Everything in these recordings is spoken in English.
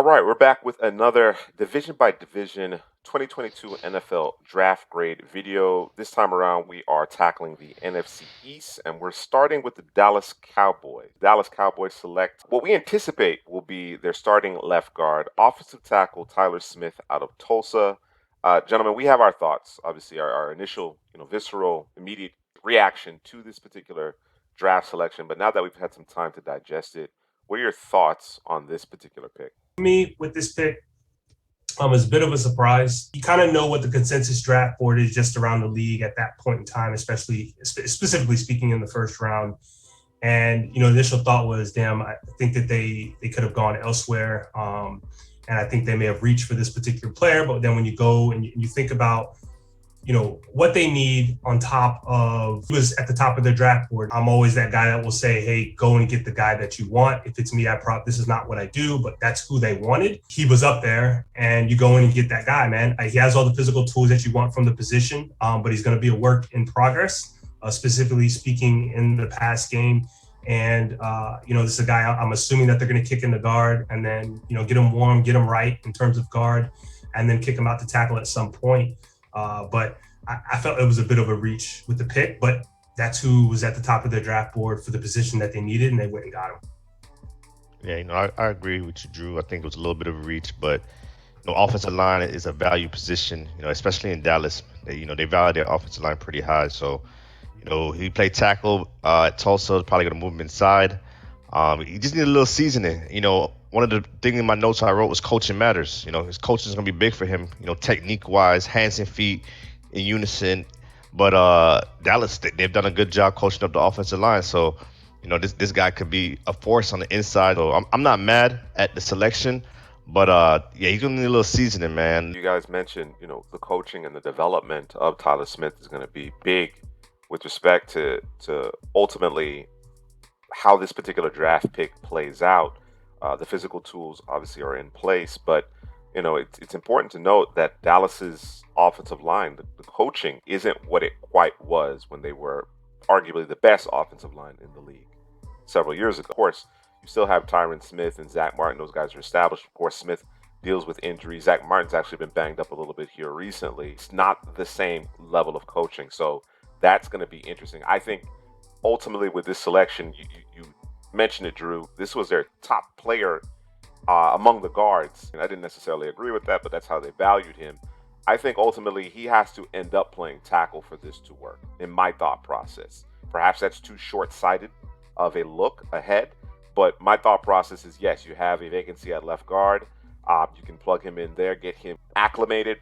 All right, we're back with another division by division 2022 NFL draft grade video. This time around, we are tackling the NFC East, and we're starting with the Dallas Cowboys. Dallas Cowboys select what we anticipate will be their starting left guard, offensive tackle Tyler Smith out of Tulsa. Gentlemen, we have our thoughts. Obviously, our initial, visceral, immediate reaction to this particular draft selection. But now that we've had some time to digest it, what are your thoughts on this particular pick? Me with this pick, it's a bit of a surprise. You kind of know what the consensus draft board is just around the league at that point in time, especially specifically speaking in the first round. And initial thought was, damn, I think that they could have gone elsewhere, and I think they may have reached for this particular player. But then when you go and you think about what they need on top of who is at the top of their draft board. I'm always that guy that will say, hey, go and get the guy that you want. If it's me, this is not what I do, but that's who they wanted. He was up there, and you go in and get that guy, man. He has all the physical tools that you want from the position, but he's going to be a work in progress, specifically speaking in the pass game. And, this is a guy I'm assuming that they're going to kick in the guard and then, get him warm, get him right in terms of guard, and then kick him out to tackle at some point. But I felt it was a bit of a reach with the pick, but that's who was at the top of their draft board for the position that they needed, and they went and got him. Yeah, I agree with you, Drew. I think it was a little bit of a reach, but offensive line is a value position, especially in Dallas. They value their offensive line pretty high. So, he played tackle at Tulsa, probably going to move him inside. He just needed a little seasoning. One of the things in my notes I wrote was coaching matters. His coaching is going to be big for him, technique-wise, hands and feet in unison. But Dallas, they've done a good job coaching up the offensive line. So, this guy could be a force on the inside. So I'm not mad at the selection. But, he's going to need a little seasoning, man. You guys mentioned, the coaching and the development of Tyler Smith is going to be big with respect to ultimately how this particular draft pick plays out. The physical tools obviously are in place, but it's important to note that Dallas's offensive line, the coaching isn't what it quite was when they were arguably the best offensive line in the league several years ago. Of course, you still have Tyron Smith and Zach Martin; those guys are established. Of course, Smith deals with injuries. Zach Martin's actually been banged up a little bit here recently. It's not the same level of coaching, so that's going to be interesting. I think ultimately with this selection, you mentioned it, Drew. This was their top player among the guards. And I didn't necessarily agree with that, but that's how they valued him. I think ultimately he has to end up playing tackle for this to work, in my thought process. Perhaps that's too short-sighted of a look ahead, but my thought process is, yes, you have a vacancy at left guard. You can plug him in there, get him acclimated.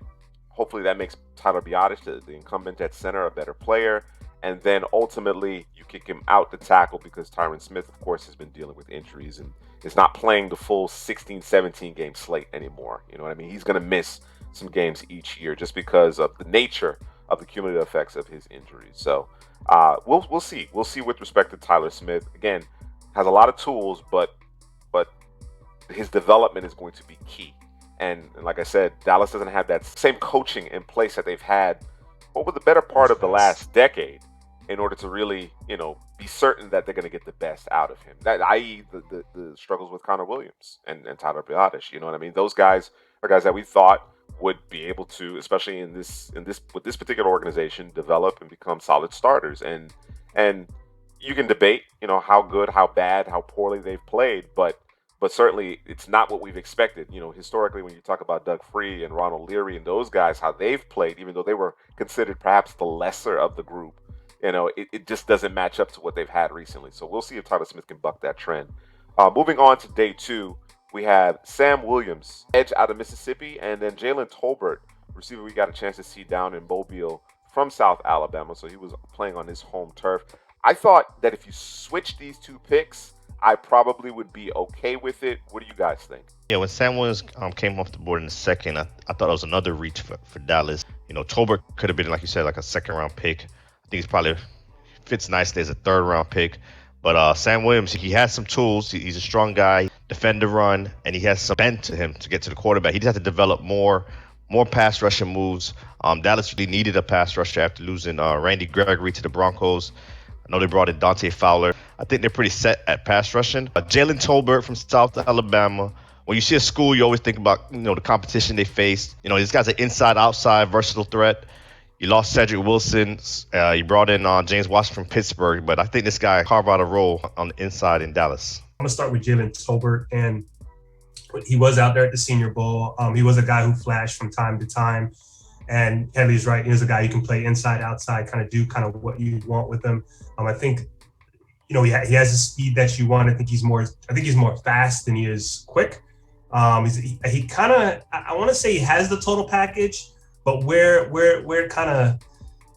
Hopefully that makes Tyler Thibodeaux, the incumbent at center, a better player. And then ultimately you kick him out to tackle because Tyron Smith, of course, has been dealing with injuries and is not playing the full 16, 17 game slate anymore. You know what I mean? He's going to miss some games each year just because of the nature of the cumulative effects of his injuries. So we'll see. We'll see with respect to Tyler Smith. Again, has a lot of tools, but his development is going to be key. And like I said, Dallas doesn't have that same coaching in place that they've had over the better part of the last decade in order to really, be certain that they're going to get the best out of him. That, i.e., the struggles with Connor Williams and Tyler Thibodeaux. You know what I mean? Those guys are guys that we thought would be able to, especially with this particular organization, develop and become solid starters. And you can debate, how good, how bad, how poorly they've played, but certainly it's not what we've expected. Historically, when you talk about Doug Free and Ronald Leary and those guys, how they've played, even though they were considered perhaps the lesser of the group, it just doesn't match up to what they've had recently. So we'll see if Tyler Smith can buck that trend. Moving on to day 2, we have Sam Williams, edge out of Mississippi, and then Jalen Tolbert, receiver we got a chance to see down in Mobile from South Alabama. So he was playing on his home turf. I thought that if you switch these two picks, I probably would be okay with it. What do you guys think? Yeah, when Sam Williams came off the board in the second, I thought it was another reach for Dallas. Tolbert could have been, like you said, like a second-round pick. I think he's probably fits nicely as a third-round pick. But Sam Williams, he has some tools. He's a strong guy, defend the run, and he has some bend to him to get to the quarterback. He just has to develop more pass rushing moves. Dallas really needed a pass rusher after losing Randy Gregory to the Broncos. I know they brought in Dante Fowler. I think they're pretty set at pass rushing. Jalen Tolbert from South Alabama when you see a school, you always think about, the competition they faced. This guy's an inside-outside versatile threat. You lost Cedric Wilson. You brought in James Washington from Pittsburgh. But I think this guy carved out a role on the inside in Dallas. I'm going to start with Jalen Tolbert. And he was out there at the Senior Bowl. He was a guy who flashed from time to time. And Headley's right. He was a guy you can play inside, outside, do what you want with him. I think, he has the speed that you want. I think he's more fast than he is quick. He kind of, I want to say he has the total package, but where I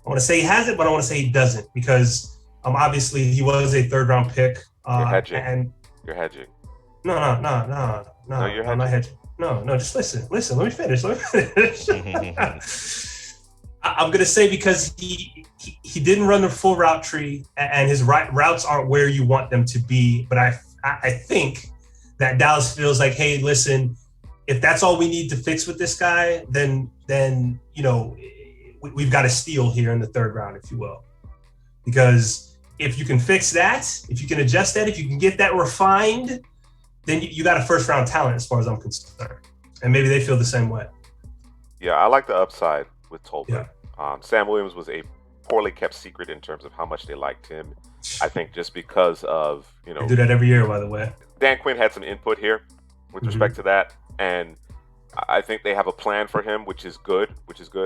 want to say he has it, but I want to say he doesn't, because obviously he was a 3rd round pick. You're hedging. No, you're hedging. I'm not hedging. No, just listen. Let me finish. I'm gonna say because he didn't run the full route tree, and his routes aren't where you want them to be. But I think that Dallas feels like, hey, listen, if that's all we need to fix with this guy, then we've got a steal here in the 3rd round, if you will. Because if you can fix that, if you can adjust that, if you can get that refined, then you got a 1st round talent as far as I'm concerned. And maybe they feel the same way. Yeah, I like the upside with Tolbert. Yeah. Sam Williams was a poorly kept secret in terms of how much they liked him. I think just because of, They do that every year, by the way. Dan Quinn had some input here with respect to that. And I think they have a plan for him, which is good.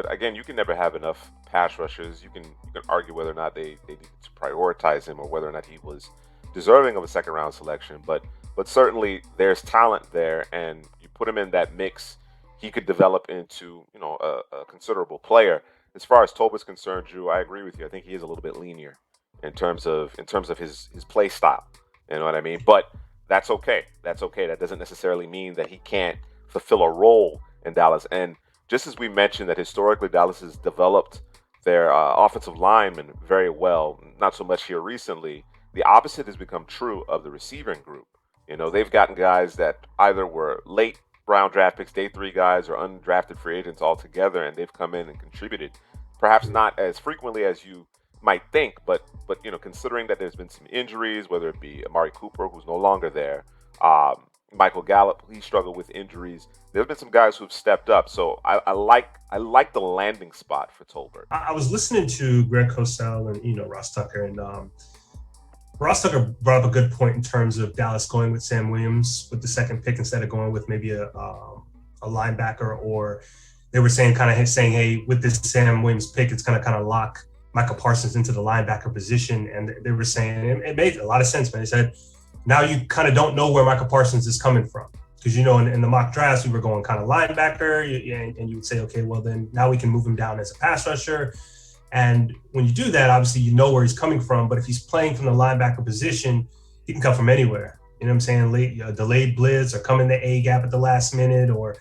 Again, you can never have enough pass rushers. You can argue whether or not they needed to prioritize him or whether or not he was deserving of a 2nd round selection. But certainly there's talent there, and you put him in that mix, he could develop into, a considerable player. As far as Tolbert's concerned, Drew, I agree with you. I think he is a little bit leaner in terms of his play style. You know what I mean? But that's okay. That doesn't necessarily mean that he can't fulfill a role in Dallas. And just as we mentioned that historically Dallas has developed their offensive linemen very well, not so much here recently, the opposite has become true of the receiving group. They've gotten guys that either were late round draft picks, day 3 guys, or undrafted free agents altogether, and they've come in and contributed. Perhaps not as frequently as you might think, but considering that there's been some injuries, whether it be Amari Cooper, who's no longer there, Michael Gallup, he struggled with injuries. There's been some guys who've stepped up, so I like the landing spot for Tolbert. I was listening to Greg Cosell and Ross Tucker, and Ross Tucker brought up a good point in terms of Dallas going with Sam Williams with the 2nd pick instead of going with maybe a linebacker, or they were saying, hey, with this Sam Williams pick, it's going to kind of lock Micah Parsons into the linebacker position. And they were saying, it made a lot of sense, man. They said, now you kind of don't know where Micah Parsons is coming from. Because, in the mock drafts, we were going kind of linebacker, and you would say, okay, well, then now we can move him down as a pass rusher. And when you do that, obviously, you know where he's coming from. But if he's playing from the linebacker position, he can come from anywhere. You know what I'm saying? Delayed blitz, or come in the A gap at the last minute, or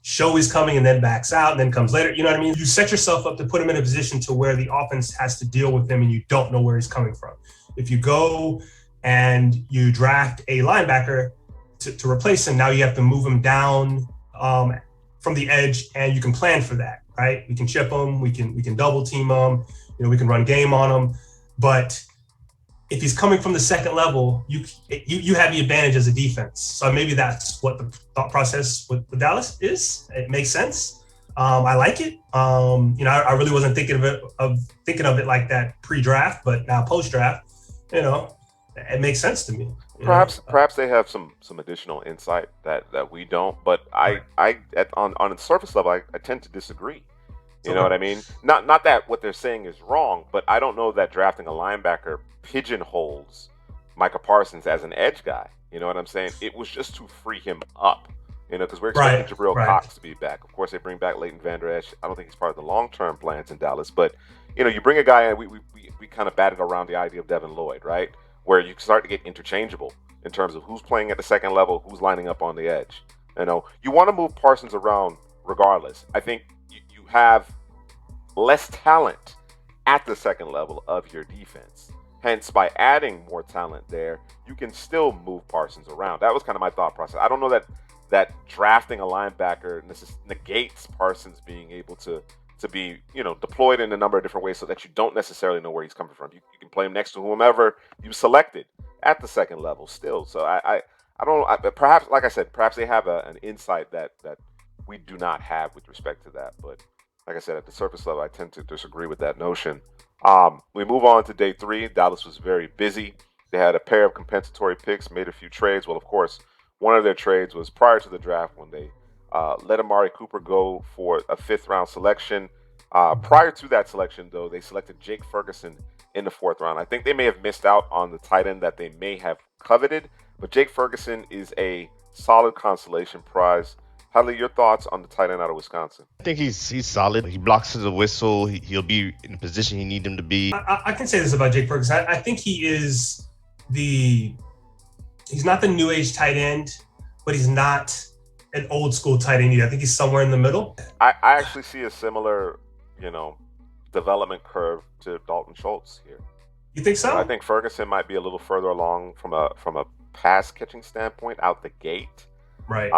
show he's coming and then backs out and then comes later. You know what I mean? You set yourself up to put him in a position to where the offense has to deal with him and you don't know where he's coming from. If you go and you draft a linebacker to replace him, now you have to move him down from the edge, and you can plan for that, right? We can chip him, we can double team him, we can run game on him. But if he's coming from the 2nd level, you have the advantage as a defense. So maybe that's what the thought process with Dallas is. It makes sense. I like it. I really wasn't thinking of it like that pre-draft, but now post-draft, it makes sense to me. Perhaps they have some additional insight that we don't. But on the surface level, I tend to disagree. You know what I mean? Not that what they're saying is wrong, but I don't know that drafting a linebacker pigeonholes Micah Parsons as an edge guy. You know what I'm saying? It was just to free him up. Because we're expecting Jabril Cox to be back. Of course, they bring back Leighton Vander Esch. I don't think he's part of the long-term plans in Dallas. But, you bring a guy in, we kind of batted around the idea of Devin Lloyd, right? Where you start to get interchangeable in terms of who's playing at the 2nd level, who's lining up on the edge. You want to move Parsons around regardless. I think you have less talent at the 2nd level of your defense. Hence, by adding more talent there, you can still move Parsons around. That was kind of my thought process. I don't know that drafting a linebacker negates Parsons being able to be, deployed in a number of different ways so that you don't necessarily know where he's coming from. You can play him next to whomever you selected at the 2nd level still. So I don't. Perhaps, like I said, perhaps they have an insight that we do not have with respect to that. But like I said, at the surface level, I tend to disagree with that notion. We move on to day 3. Dallas was very busy. They had a pair of compensatory picks, made a few trades. Well, of course, one of their trades was prior to the draft when they let Amari Cooper go for a 5th-round selection. Prior to that selection, though, they selected Jake Ferguson in the 4th round. I think they may have missed out on the tight end that they may have coveted, but Jake Ferguson is a solid consolation prize. Hadley, your thoughts on the tight end out of Wisconsin? I think he's solid. He blocks the whistle. He'll be in the position he need him to be. I can say this about Jake Ferguson. I think he's not the new age tight end, but he's not an old school tight end either. I think he's somewhere in the middle. I actually see a similar, development curve to Dalton Schultz here. You think so? I think Ferguson might be a little further along from a pass catching standpoint out the gate. Right.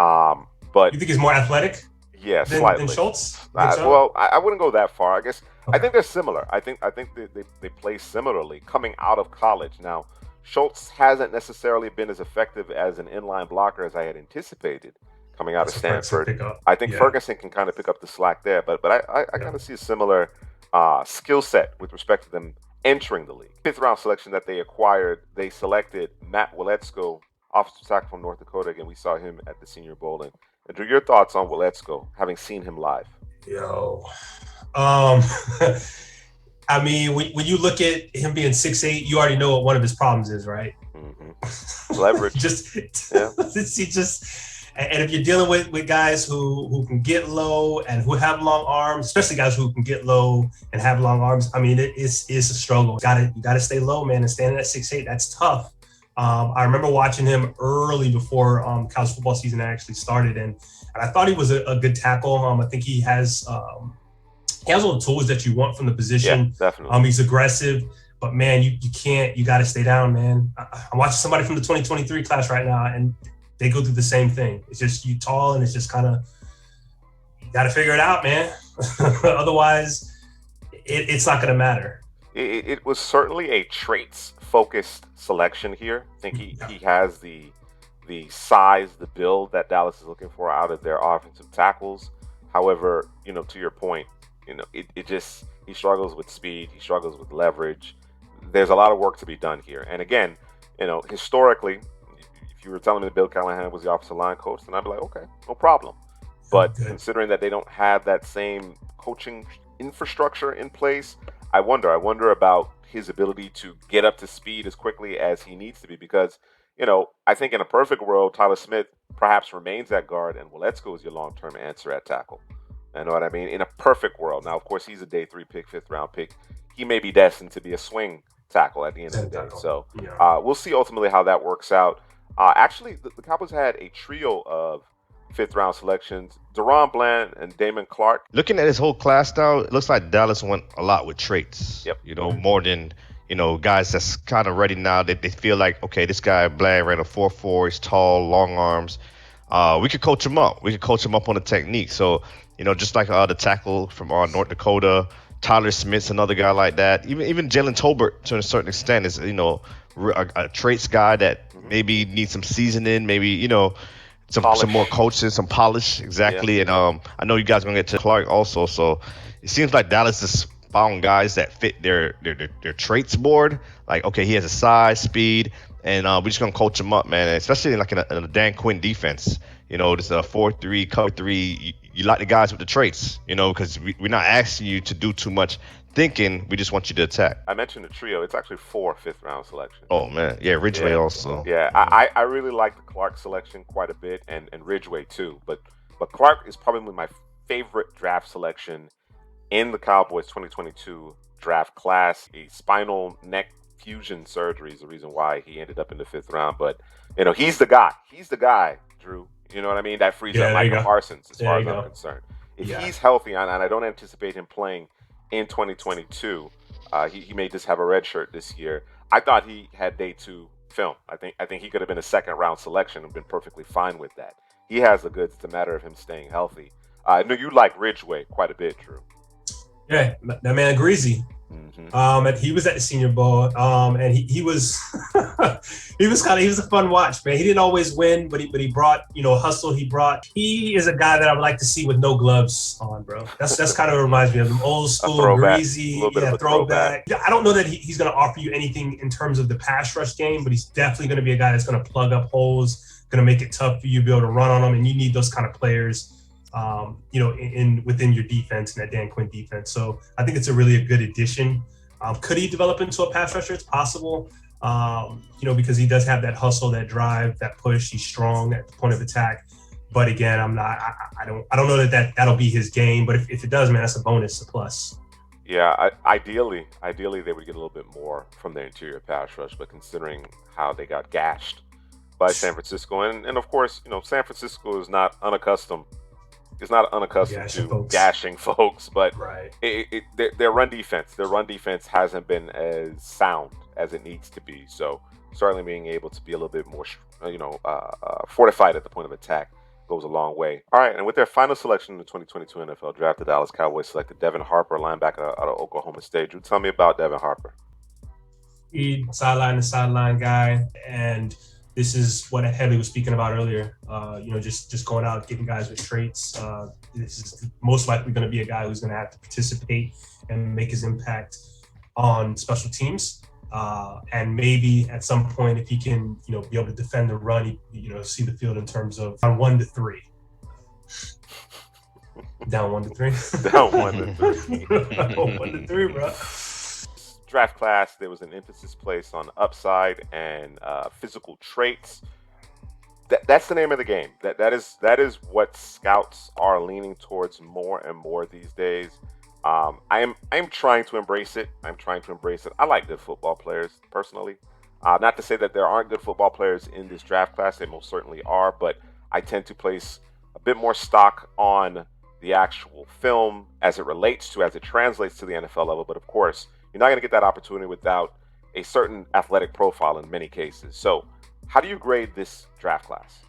But you think he's more athletic? Yeah, than, slightly. Than Schultz? Well, I wouldn't go that far. I guess okay. I think they're similar. I think they play similarly coming out of college. Now, Schultz hasn't necessarily been as effective as an inline blocker as I had anticipated coming out of Stanford. I think Ferguson can kind of pick up the slack there, but I kind of see a similar skill set with respect to them entering the league. 5th-round selection that they acquired, they selected Matt Waletzko, offensive tackle from North Dakota. Again, we saw him at the Senior Bowl. And Drew, your thoughts on Waletzko, having seen him live? I mean, when you look at him being 6'8", you already know what one of his problems is, right? Mm-hmm. Leverage. And if you're dealing with guys who can get low and who have long arms, especially guys who can get low and have long arms, I mean, it's a struggle. You gotta stay low, man, and standing at 6'8", that's tough. I remember watching him early before college football season actually started, and I thought he was a good tackle. I think he has all the tools that you want from the position. Yeah, definitely. He's aggressive, but man, you got to stay down, man. I'm watching somebody from the 2023 class right now, and they go through the same thing. It's just you tall, and it's just kind of, you got to figure it out, man. Otherwise, it's not going to matter. It was certainly a traits-focused selection here. I think he has the size, the build that Dallas is looking for out of their offensive tackles. However, to your point, he struggles with speed. He struggles with leverage. There's a lot of work to be done here. And again, historically, if you were telling me that Bill Callahan was the offensive line coach, then I'd be like, okay, no problem. But considering that they don't have that same coaching infrastructure in place, I wonder about his ability to get up to speed as quickly as he needs to be, because, I think in a perfect world, Tyler Smith perhaps remains at guard and Waletzko is your long-term answer at tackle. You know what I mean? In a perfect world. Now, of course, he's a day 3 pick, 5th-round pick. He may be destined to be a swing tackle at the end of the day. So we'll see ultimately how that works out. Actually, the Cowboys had a trio of 5th-round selections: Deron Bland and Damon Clark. Looking at his whole class now, it looks like Dallas went a lot with traits. Yep. More than, guys that's kind of ready now that they feel like, okay, this guy Bland ran a 4.4, he's tall, long arms. We could coach him up. We could coach him up on the technique. So, just like the tackle from North Dakota, Tyler Smith's another guy like that. Even Jalen Tolbert, to a certain extent, is, a traits guy that maybe needs some seasoning, maybe, some more coaching, some polish. Exactly. Yeah. And I know you guys are going to get to Clark also. So it seems like Dallas has found guys that fit their traits board. Like, okay, he has a size, speed, and we're just going to coach him up, man. And especially like in a Dan Quinn defense. This is a 4-3, cover 3. You like the guys with the traits, because we're not asking you to do too much thinking. We just want you to attack. I mentioned the trio. It's actually 4 5th-round selections. Oh, man. Yeah, Ridgeway also. Yeah, I really like the Clark selection quite a bit, and Ridgeway too. But Clark is probably my favorite draft selection in the Cowboys 2022 draft class. A spinal neck fusion surgery is the reason why he ended up in the 5th round. But, he's the guy. He's the guy, Drew. You know what I mean? That frees up Michael Parsons as far as I'm concerned. If he's healthy, and I don't anticipate him playing in 2022, he may just have a red shirt this year. I thought he had day 2 film. I think he could have been a 2nd-round selection and been perfectly fine with that. He has the goods. It's a matter of him staying healthy. I know you like Ridgeway quite a bit, Drew. Yeah, that man greasy. And he was at the Senior Bowl, and he was he was a fun watch, man. He didn't always win, but he brought hustle. He is a guy that I would like to see with no gloves on, bro. That's kind of reminds me of him, old school, greasy, throwback. I don't know that he's going to offer you anything in terms of the pass rush game, but he's definitely going to be a guy that's going to plug up holes, going to make it tough for you to be able to run on them, and you need those kind of players. Within your defense and that Dan Quinn defense. So I think it's a good addition. Could he develop into a pass rusher? It's possible, because he does have that hustle, that drive, that push. He's strong at the point of attack. But again, I don't know that'll be his game. But if it does, man, that's a bonus, a plus. Yeah, ideally they would get a little bit more from their interior pass rush. But considering how they got gashed by San Francisco, and of course, San Francisco is not unaccustomed. It's not unaccustomed to gashing folks, but right. Their run defense hasn't been as sound as it needs to be. So certainly being able to be a little bit more, fortified at the point of attack goes a long way. All right, and with their final selection in the 2022 NFL Draft, the Dallas Cowboys selected Devin Harper, linebacker out of Oklahoma State. Drew, tell me about Devin Harper. Sideline to sideline guy, and this is what Headley was speaking about earlier. Just going out, getting guys with traits. This is most likely going to be a guy who's going to have to participate and make his impact on special teams. And maybe at some point, if he can, be able to defend the run, see the field in terms of down 1 to 3. Down 1 to 3. Down 1 to 3. 1 to 3, bro. Draft class, there was an emphasis placed on upside and physical traits. That's the name of the game. That is what scouts are leaning towards more and more these days. I'm trying to embrace it. I like good football players personally. Not to say that there aren't good football players in this draft class. They most certainly are, but I tend to place a bit more stock on the actual film as it translates to the NFL level. But of course, you're not going to get that opportunity without a certain athletic profile in many cases. So how do you grade this draft class?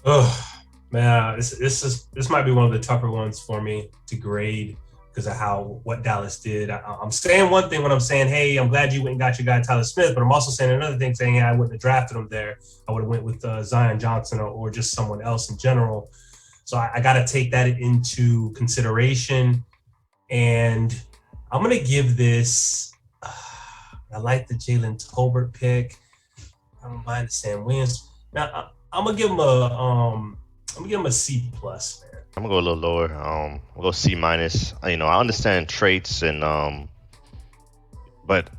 Oh, man, this might be one of the tougher ones for me to grade because of what Dallas did. I'm saying one thing when I'm saying, hey, I'm glad you went and got your guy Tyler Smith, but I'm also saying another thing saying, hey, I wouldn't have drafted him there. I would have went with Zion Johnson or just someone else in general. So I got to take that into consideration. And I'm going to give this, I like the Jalen Tolbert pick. I don't mind the Sam Williams. Now, I'm going to give him a C+, man. I'm going to go a little lower. We'll go C-. I understand traits but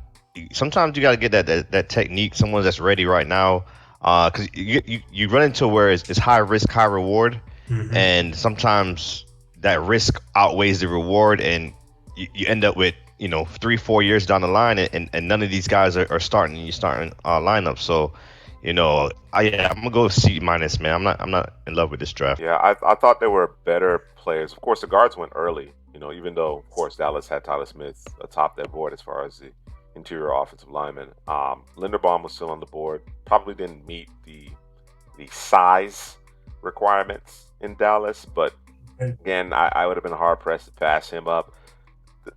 sometimes you got to get that technique, someone that's ready right now. Because you run into where it's high risk, high reward. Mm-hmm. And sometimes that risk outweighs the reward, and you end up with 3-4 years down the line, and none of these guys are starting lineup. So I'm gonna go C-, man. I'm not in love with this draft. Yeah, I thought there were better players. Of course, the guards went early. Even though of course Dallas had Tyler Smith atop their board as far as the interior offensive lineman. Linderbaum was still on the board. Probably didn't meet the size requirements in Dallas, but again, I would have been hard pressed to pass him up.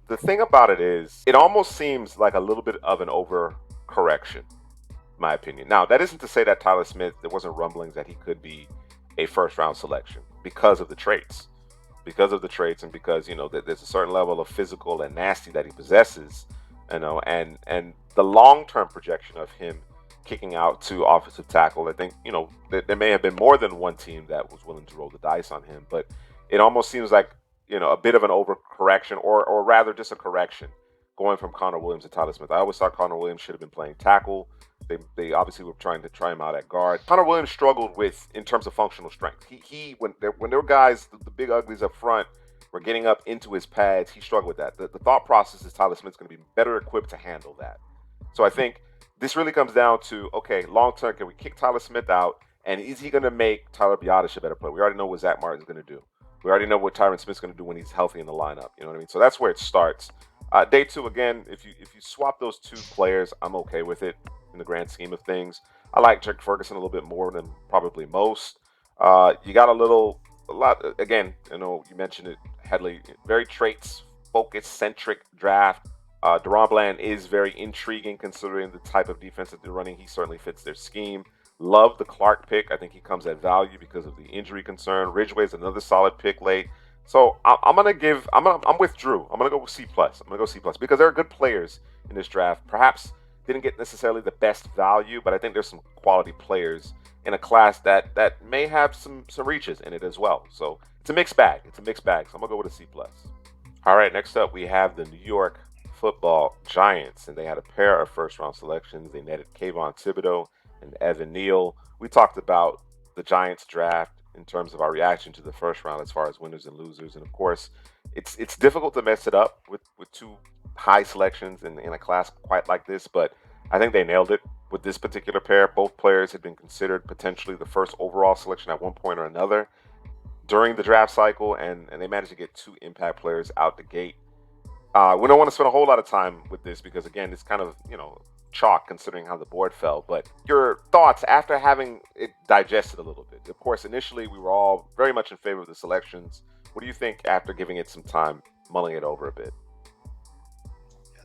The thing about it is, it almost seems like a little bit of an overcorrection, in my opinion. Now, that isn't to say that Tyler Smith, there wasn't rumblings that he could be a first round selection because of the traits, and because there's a certain level of physical and nasty that he possesses, and the long term projection of him kicking out to offensive tackle. I think, there may have been more than one team that was willing to roll the dice on him, but it almost seems like, a bit of an overcorrection or rather just a correction going from Connor Williams to Tyler Smith. I always thought Connor Williams should have been playing tackle. They obviously were trying to try him out at guard. Connor Williams struggled in terms of functional strength. When there were guys, the big uglies up front were getting up into his pads, he struggled with that. The thought process is Tyler Smith's going to be better equipped to handle that. So I think this really comes down to, okay, long term, can we kick Tyler Smith out? And is he going to make Tyler Biadasz a better player? We already know what Zach Martin's going to do. We already know what Tyron Smith's going to do when he's healthy in the lineup. You know what I mean? So that's where it starts. Day two, again, if you swap those two players, I'm okay with it in the grand scheme of things. I like Jake Ferguson a little bit more than probably most. You got a lot, again, you mentioned it, Headley, very traits focus-centric draft. Deron Bland is very intriguing considering the type of defense that they're running. He certainly fits their scheme. Love the Clark pick. I think he comes at value because of the injury concern. Ridgeway is another solid pick late. So I'm with Drew. I'm gonna go with C+. Because there are good players in this draft. Perhaps didn't get necessarily the best value, but I think there's some quality players in a class that may have some reaches in it as well. So it's a mixed bag. So I'm gonna go with a C+. All right, next up we have the New York Football Giants, and they had a pair of first-round selections. They netted Kayvon Thibodeaux and Evan Neal. We talked about the Giants draft in terms of our reaction to the first round as far as winners and losers. And of course, it's difficult to mess it up with two high selections in a class quite like this, but I think they nailed it with this particular pair. Both players had been considered potentially the first overall selection at one point or another during the draft cycle, and they managed to get two impact players out the gate. We don't want to spend a whole lot of time with this because, again, it's kind of, chalk considering how the board fell. But your thoughts after having it digested a little bit? Of course, initially we were all very much in favor of the selections. What do you think after giving it some time, mulling it over a bit?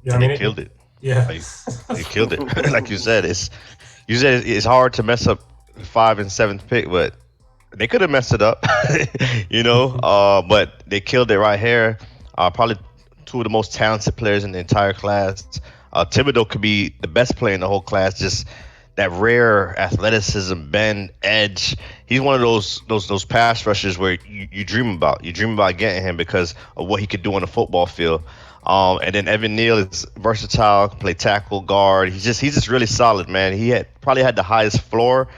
Yeah, they killed it. Yeah, they killed it. Like you said, it's hard to mess up 5th and 7th pick, but they could have messed it up, but they killed it right here. Probably two of the most talented players in the entire class. Thibodeaux could be the best player in the whole class. Just that rare athleticism, bend, edge. He's one of those pass rushers where you dream about. You dream about getting him because of what he could do on the football field. And then Evan Neal is versatile, play tackle, guard. He's just really solid, man. He probably had the highest floor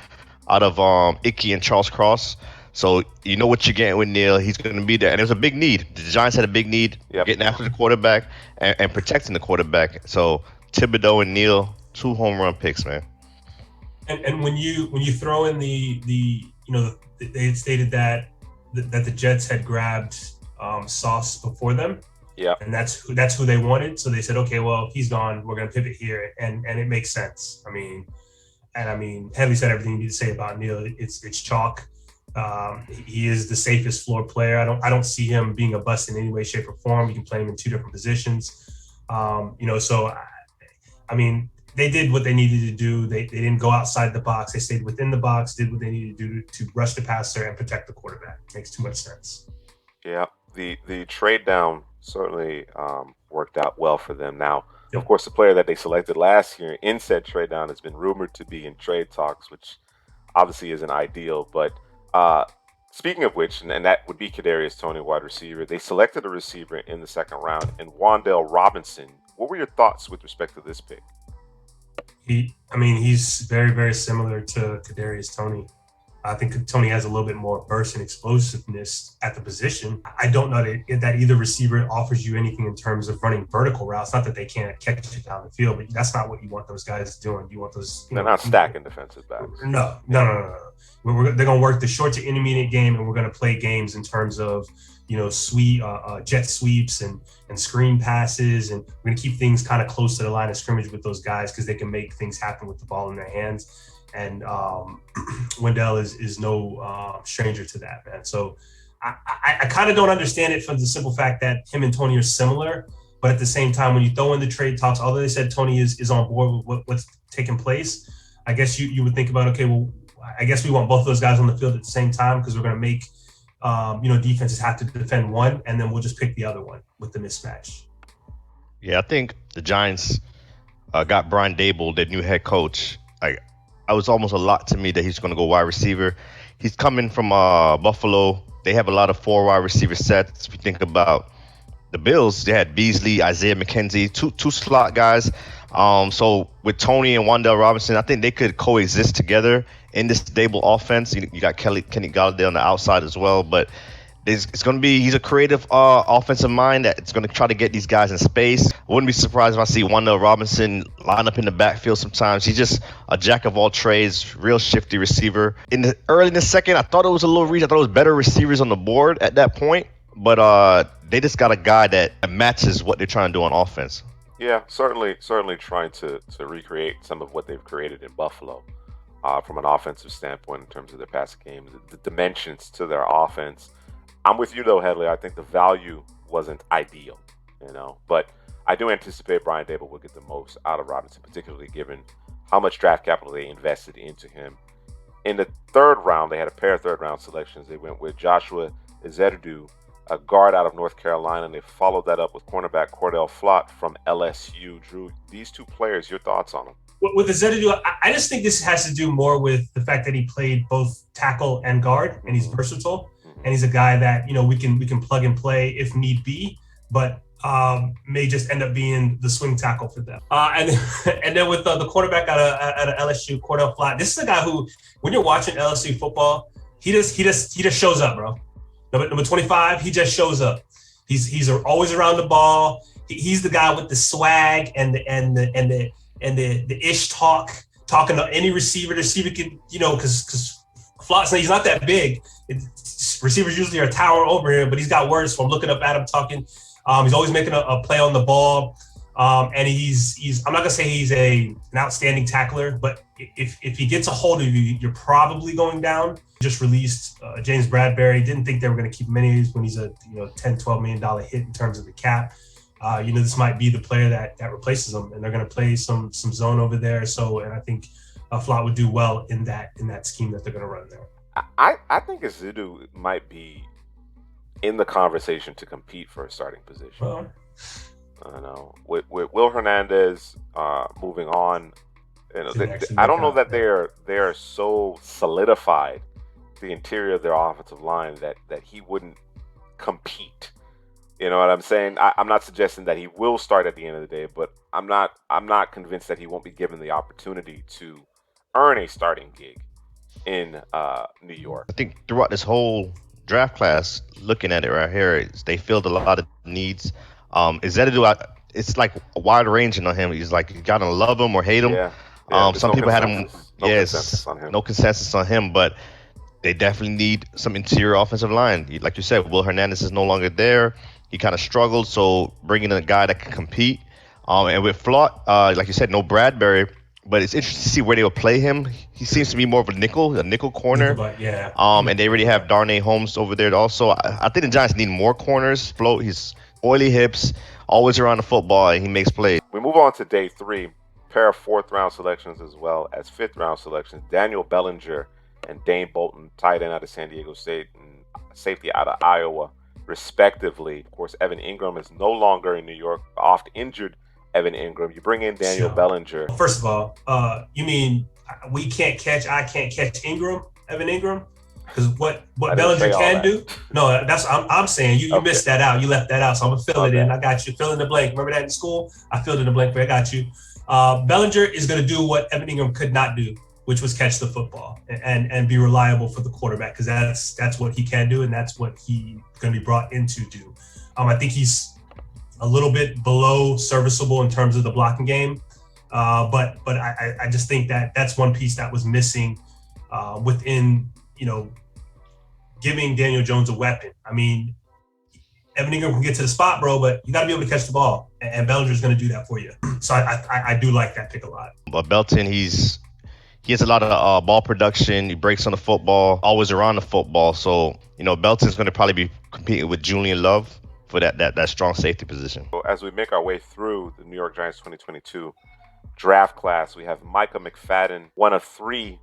out of Ickey and Charles Cross. So you know what you're getting with Neal. He's going to be there. And there's a big need. The Giants had a big need getting after the quarterback and protecting the quarterback. So Thibodeaux and Neal, 2 home run picks, man. And when you throw in they had stated that the Jets had grabbed Sauce before them. Yeah. And that's who they wanted. So they said, okay, well, he's gone. We're going to pivot here. And it makes sense. I mean, Heavy said everything you need to say about Neal. It's chalk. He is the safest floor player. I don't see him being a bust in any way, shape, or form. You can play him in 2 different positions. So I mean, they did what they needed to do. They didn't go outside the box. They stayed within the box, did what they needed to do to rush the passer and protect the quarterback. Makes too much sense. Yeah, the trade down certainly worked out well for them. Now, of course, the player that they selected last year in said trade down has been rumored to be in trade talks, which obviously isn't ideal. But speaking of which, and that would be Kadarius Toney, wide receiver, they selected a receiver in the 2nd round, and Wan'Dale Robinson. What were your thoughts with respect to this pick? He's very, very similar to Kadarius Toney. I think Toney has a little bit more burst and explosiveness at the position. I don't know that either receiver offers you anything in terms of running vertical routes. Not that they can't catch it down the field, but that's not what you want those guys doing. You want those. They're not stacking defensive backs. No. They're going to work the short to intermediate game, and we're going to play games in terms of jet sweeps and screen passes, and we're going to keep things kind of close to the line of scrimmage with those guys because they can make things happen with the ball in their hands. And Wendell is no stranger to that, man. So I kind of don't understand it for the simple fact that him and Toney are similar, but at the same time, when you throw in the trade talks, although they said Toney is on board with what's taking place, I guess you would think about, okay, well, I guess we want both those guys on the field at the same time because we're going to make defenses have to defend one, and then we'll just pick the other one with the mismatch. Yeah, I think the Giants got Brian Dable, their new head coach. I was almost a lot to me that he's going to go wide receiver. He's coming from Buffalo. They have a lot of 4 wide receiver sets. If you think about the Bills, they had Beasley, Isaiah McKenzie, two slot guys. So with Toney and Wan'Dale Robinson, I think they could coexist together in this Dable offense. You got Kenny Golladay on the outside as well, but it's going to be, he's a creative offensive mind that's going to try to get these guys in space. I wouldn't be surprised if I see Wan'Dale Robinson line up in the backfield sometimes. He's just a jack of all trades, real shifty receiver. Early in the 2nd, I thought it was a little reach. I thought it was better receivers on the board at that point, but they just got a guy that matches what they're trying to do on offense. Yeah, certainly trying to recreate some of what they've created in Buffalo from an offensive standpoint in terms of their passing game, the dimensions to their offense. I'm with you though, Headley. I think the value wasn't ideal. But I do anticipate Brian Dable will get the most out of Robinson, particularly given how much draft capital they invested into him. In the third round, they had a pair of third-round selections. They went with Joshua Ezeridu, a guard out of North Carolina, and they followed that up with cornerback Cordell Flott from LSU. Drew, these two players, your thoughts on them? With Ezeridu, I just think this has to do more with the fact that he played both tackle and guard, and he's versatile, and he's a guy that we can plug and play if need be, but may just end up being the swing tackle for them. And then with the quarterback out of LSU, Cordell Flott, this is a guy who, when you're watching LSU football, he just shows up, bro. Number 25, he just shows up. He's always around the ball. He's the guy with the swag and the ish talking to any receiver. The receiver can, because Flott's, he's not that big. Receivers usually are towering over him, but he's got words from looking up at him, talking. He's always making a play on the ball. And he's I'm not gonna say he's an outstanding tackler, but if he gets a hold of you, you're probably going down. Just released James Bradbury. Didn't think they were gonna keep him anyways when he's a $10-12 million hit in terms of the cap. This might be the player that replaces him, and they're gonna play some zone over there. So, and I think Flott would do well in that scheme that they're gonna run there. I think Ezeridu might be in the conversation to compete for a starting position. I don't know. With Will Hernandez moving on, I don't know that they're so solidified, the interior of their offensive line, that he wouldn't compete. You know what I'm saying? I'm not suggesting that he will start at the end of the day, but I'm not convinced that he won't be given the opportunity to earn a starting gig in New York. I think throughout this whole draft class, looking at it right here, they filled a lot of needs. Ezeridu, it's like wide ranging on him. He's like, you gotta love him or hate him. Some people had him. No consensus on him, but they definitely need some interior offensive line. Like you said, Will Hernandez is no longer there. He kind of struggled, so bringing in a guy that can compete. And with Flott, like you said, no Bradbury, but it's interesting to see where they will play him. He seems to be more of a nickel corner. And they already have Darnay Holmes over there also. I think the Giants need more corners. He's oily hips, always around the football, and he makes plays. We move on to day 3, pair of 4th-round selections as well as 5th-round selections. Daniel Bellinger and Dane Bolton, tight end out of San Diego State and safety out of Iowa, respectively. Of course, Evan Ingram is no longer in New York, oft-injured Evan Ingram. You bring in Daniel Bellinger. First of all, you mean I can't catch Ingram, Evan Ingram? Because what Bellinger can do? No, that's I'm saying. You missed that out. You left that out, so I'm gonna fill it in. I got you. Fill in the blank. Remember that in school? I filled in the blank. I got you. Bellinger is gonna do what Evan Ingram could not do, which was catch the football and be reliable for the quarterback, because that's what he can do, and that's what he's gonna be brought in to do. I think he's a little bit below serviceable in terms of the blocking game, but I just think that's one piece that was missing within, giving Daniel Jones a weapon. I mean, Evan Ingram can get to the spot, bro, but you got to be able to catch the ball, and Bellinger's going to do that for you. So I do like that pick a lot. But Belton, he has a lot of ball production. He breaks on the football, always around the football. So, Belton's going to probably be competing with Julian Love for that strong safety position. So as we make our way through the New York Giants 2022 draft class, we have Micah McFadden, one of 3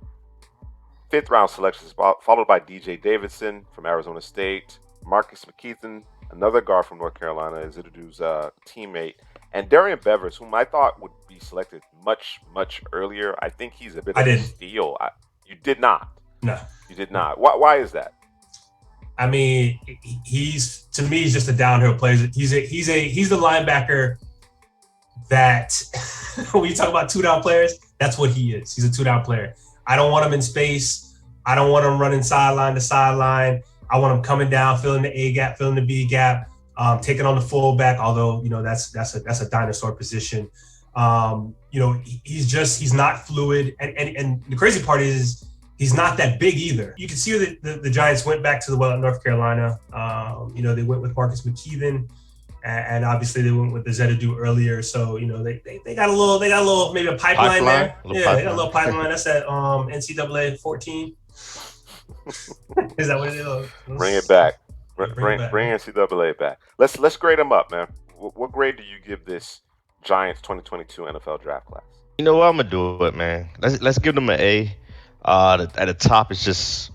5th-round selections, followed by DJ Davidson from Arizona State, Marcus McKeithen, another guard from North Carolina, Ezeridu's teammate, and Darian Bevers, whom I thought would be selected much, much earlier. I think he's a bit of a steal. You did not. No. You did not. Why is that? I mean, he's just a downhill player. He's the linebacker that when you talk about 2-down players, that's what he is. He's a 2-down player. I don't want him in space. I don't want him running sideline to sideline. I want him coming down, filling the A gap, filling the B gap, taking on the fullback. Although that's a dinosaur position. He's not fluid, and the crazy part is he's not that big either. You can see that the Giants went back to the well at North Carolina. They went with Marcus McKeithen, and obviously they went with the Ezeridu earlier. So they got a little maybe a pipeline there. They got a little pipeline. That's at NCAA 14. Is that what it is? Bring it back. Bring NCAA back. Let's grade them up, man. What grade do you give this Giants 2022 NFL draft class? You know what? I'm gonna do it, man. Let's give them an A. At the top, it's just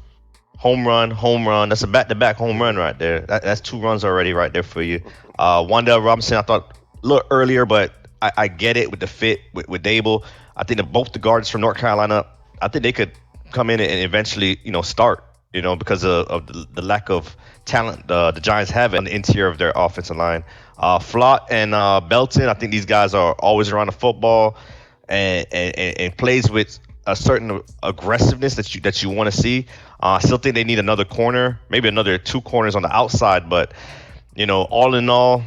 home run, home run. That's a back-to-back home run right there. That's 2 runs already right there for you. Wan'Dale Robinson, I thought a little earlier, but I get it with the fit with Dable. I think that both the guards from North Carolina, I think they could come in and eventually, start, because of the lack of talent the Giants have on the interior of their offensive line. Flott and Belton, I think these guys are always around the football and plays with a certain aggressiveness that you want to see. I still think they need another corner, maybe another 2 corners on the outside, but all in all,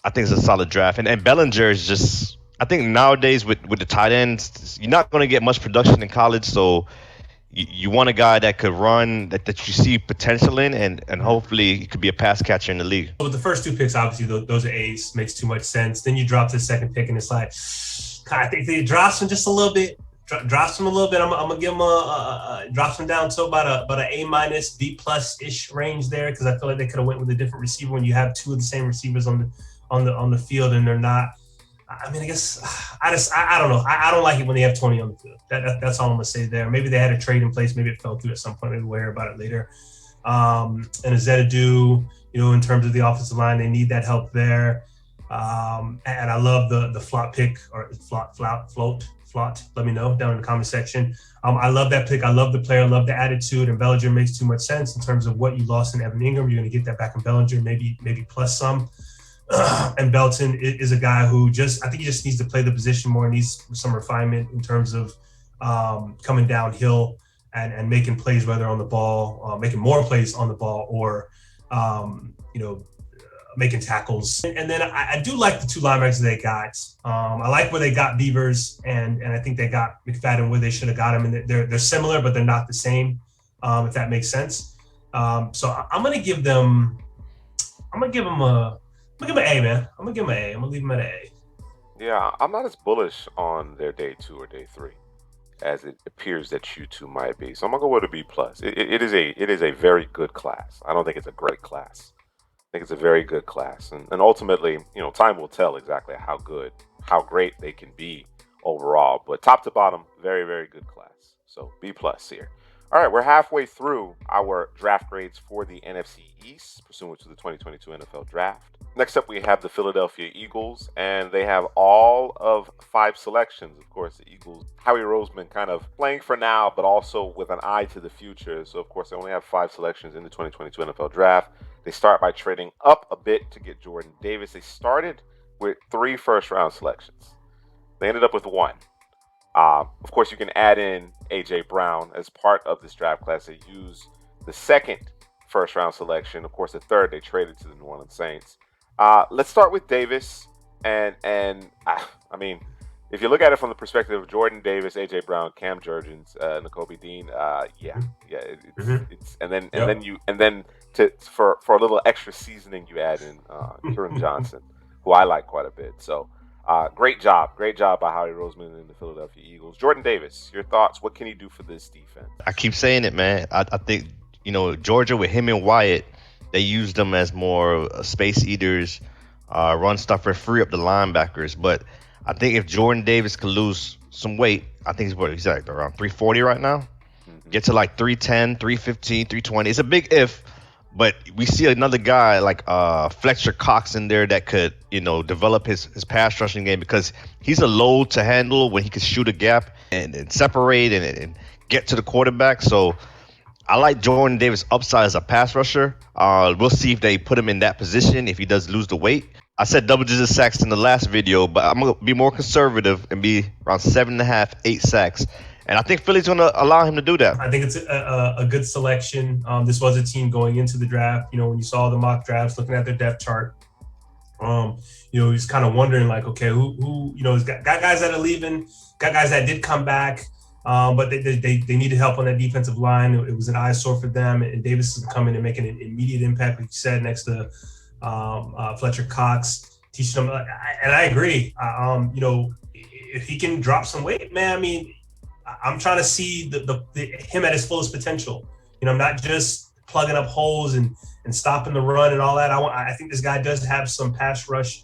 I think it's a solid draft. And Bellinger is just, I think nowadays with the tight ends, you're not going to get much production in college, so you want a guy that could run, that you see potential in, and hopefully he could be a pass catcher in the league. With the first 2 picks, obviously those are A's, makes too much sense. Then you drop to the second pick, and it's like, God, I think they drops him just a little bit. Drops him a little bit. I'm gonna give him drops him down to about an A-, B+ ish range there, because I feel like they could have went with a different receiver when you have 2 of the same receivers on the field and they're not. I mean, I guess I don't know. I don't like it when they have 20 on the field. That's all I'm gonna say there. Maybe they had a trade in place. Maybe it fell through at some point. Maybe we'll hear about it later. And Azedadu, in terms of the offensive line, they need that help there. And I love the Flott pick, or Flott. Let me know down in the comment section. I love that pick. I love the player. I love the attitude. And Bellinger makes too much sense in terms of what you lost in Evan Ingram. You're going to get that back in Bellinger, maybe plus some. And Belton is a guy who I think he just needs to play the position more, needs some refinement in terms of coming downhill and making plays, whether on the ball, making more plays on the ball, or, making tackles. And then I do like the 2 linebackers they got. I like where they got Beavers, and I think they got McFadden where they should have got him. And they're similar, but they're not the same, if that makes sense. So I'm gonna give them an A, man. I'm gonna give them an A. I'm gonna leave them at an A. Yeah, I'm not as bullish on their day 2 or day 3 as it appears that you 2 might be. So I'm gonna go with a B+. It is a very good class. I don't think it's a great class. I think it's a very good class, and ultimately, time will tell exactly how great they can be overall. But top to bottom, very, very good class. So B+ here. All right, we're halfway through our draft grades for the NFC East, pursuant to the 2022 NFL Draft. Next up, we have the Philadelphia Eagles, and they have all of 5 selections. Of course, the Eagles, Howie Roseman kind of playing for now, but also with an eye to the future. So, of course, they only have 5 selections in the 2022 NFL Draft. They start by trading up a bit to get Jordan Davis. They started with 3 first-round selections. They ended up with 1. Of course, you can add in A.J. Brown as part of this draft class. They use the 2nd first-round selection. Of course, the 3rd they traded to the New Orleans Saints. Let's start with Davis. And I mean, if you look at it from the perspective of Jordan Davis, A.J. Brown, Cam Jurgens, Nakobe Dean, it's and then for a little extra seasoning, you add in Kieran Johnson, who I like quite a bit. So great job by Howie Roseman and the Philadelphia Eagles. Jordan Davis, your thoughts? What can he do for this defense? I keep saying it, man. I think Georgia, with him and Wyatt, they used them as more space eaters, run stuffer, free up the linebackers. But I think if Jordan Davis could lose some weight, I think he's like around 340 right now. Get to like 310, 315, 320. It's a big if, but we see another guy like Fletcher Cox in there that could, develop his pass rushing game, because he's a load to handle when he can shoot a gap and separate and get to the quarterback. So I like Jordan Davis' upside as a pass rusher. We'll see if they put him in that position if he does lose the weight. I said double-digit sacks in the last video, but I'm going to be more conservative and be around 7.5, 8 sacks. And I think Philly's going to allow him to do that. I think it's a good selection. This was a team going into the draft. When you saw the mock drafts, looking at their depth chart, he's kind of wondering, like, okay, who he's got guys that are leaving, got guys that did come back, but they needed help on that defensive line. It was an eyesore for them, and Davis is coming and making an immediate impact, like you said, next to Fletcher Cox, teaching them. And I agree. If he can drop some weight, man, I mean, I'm trying to see him at his fullest potential. Not just plugging up holes and stopping the run and all that. I think this guy does have some pass rush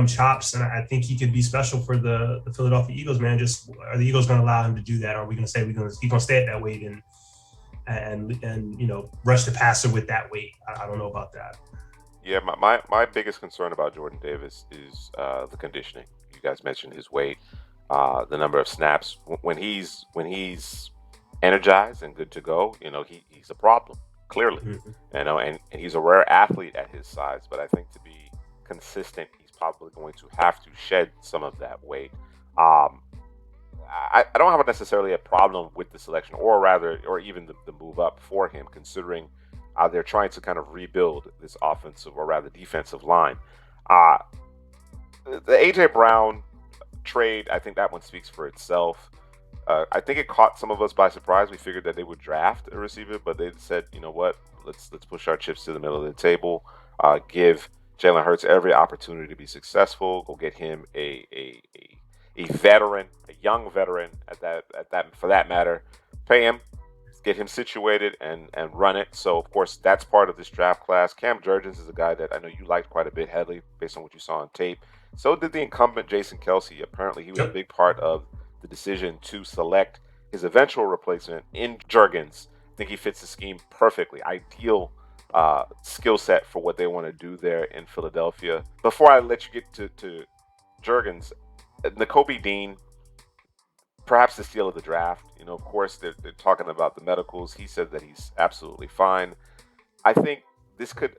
chops, and I think he could be special for the Philadelphia Eagles, man. Just are the Eagles going to allow him to do that? Or are we going to say we're going to stay at that weight and rush the passer with that weight? I don't know about that. Yeah, my biggest concern about Jordan Davis is the conditioning. You guys mentioned his weight, the number of snaps. When he's energized and good to go, he's a problem, clearly. Mm-hmm. And he's a rare athlete at his size, but I think to be consistent, he's probably going to have to shed some of that weight. I don't have necessarily a problem with the selection, or even the move up for him, considering they're trying to kind of rebuild this offensive, or rather defensive line. The A.J. Brown trade, I think that one speaks for itself. I think it caught some of us by surprise. We figured that they would draft a receiver, but they said, you know what, let's push our chips to the middle of the table, give Jalen Hurts every opportunity to be successful, go get him a veteran, a young veteran at that for that matter, pay him, get him situated and run it. So of course that's part of this draft class. Cam Jurgens is a guy that I know you liked quite a bit, Headley, based on what you saw on tape. So did the incumbent Jason Kelce. Apparently he was a big part of the decision to select his eventual replacement in Jurgens. I think he fits the scheme perfectly. Ideal skill set for what they want to do there in Philadelphia. Before I let you get to Jurgens, Nakobe Dean, perhaps the steal of the draft. Of course, they're talking about the medicals. He said that he's absolutely fine. I think this could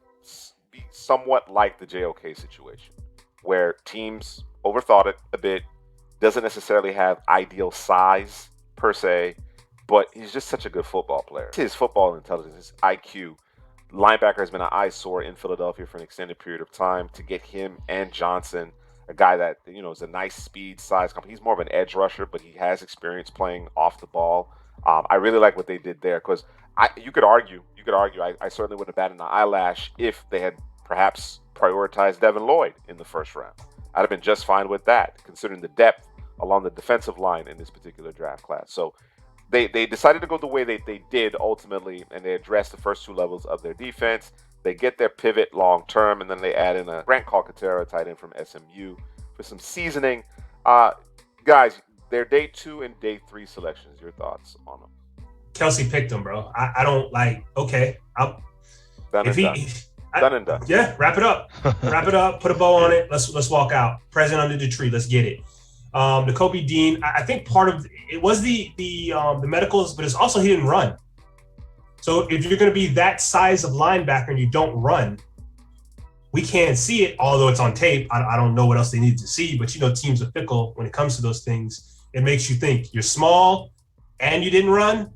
be somewhat like the JOK situation, where teams overthought it a bit. Doesn't necessarily have ideal size per se, but he's just such a good football player. His football intelligence, his IQ. Linebacker has been an eyesore in Philadelphia for an extended period of time. To get him and Johnson, a guy that is a nice speed size company. He's more of an edge rusher, but he has experience playing off the ball. I really like what they did there, because you could argue. I certainly wouldn't have batted an eyelash if they had perhaps prioritized Devin Lloyd in the first round. I'd have been just fine with that, considering the depth along the defensive line in this particular draft class. So they decided to go the way they did ultimately, and they addressed the first two levels of their defense. They get their pivot long term, and then they add in a Grant Calcaterra, tight end from SMU, for some seasoning. Guys, their day 2 and day 3 selections, your thoughts on them? Kelce picked him, bro. I don't like, okay. Done and done. Yeah, wrap it up. Wrap it up, put a bow on it. Let's walk out. Present under the tree. Let's get it. Nakobe Dean, I think part of it was the medicals, but it's also he didn't run. So if you're going to be that size of linebacker and you don't run, we can't see it, although it's on tape. I don't know what else they need to see, but teams are fickle when it comes to those things. It makes you think you're small and you didn't run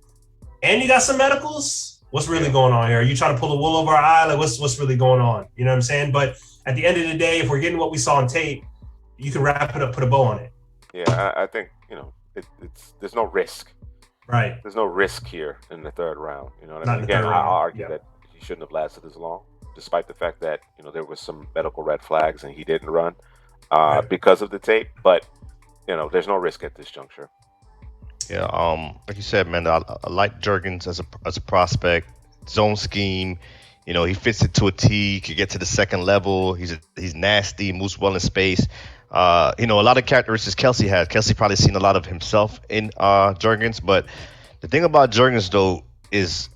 and you got some medicals. What's really going on here? Are you trying to pull the wool over our eye? Like what's really going on? You know what I'm saying? But at the end of the day, if we're getting what we saw on tape, you can wrap it up, put a bow on it. Yeah, I think there's no risk. Right. There's no risk here in the third round. You know what I mean? Again, I'll argue that he shouldn't have lasted as long, despite the fact that there was some medical red flags and he didn't run because of the tape. But there's no risk at this juncture. Yeah, like you said, man, I like Jurgens as a prospect. Zone scheme, he fits it to a T. He could get to the second level. He's nasty, moves well in space. A lot of characteristics Kelce has. Kelce probably seen a lot of himself in Jurgens, but the thing about Jurgens though is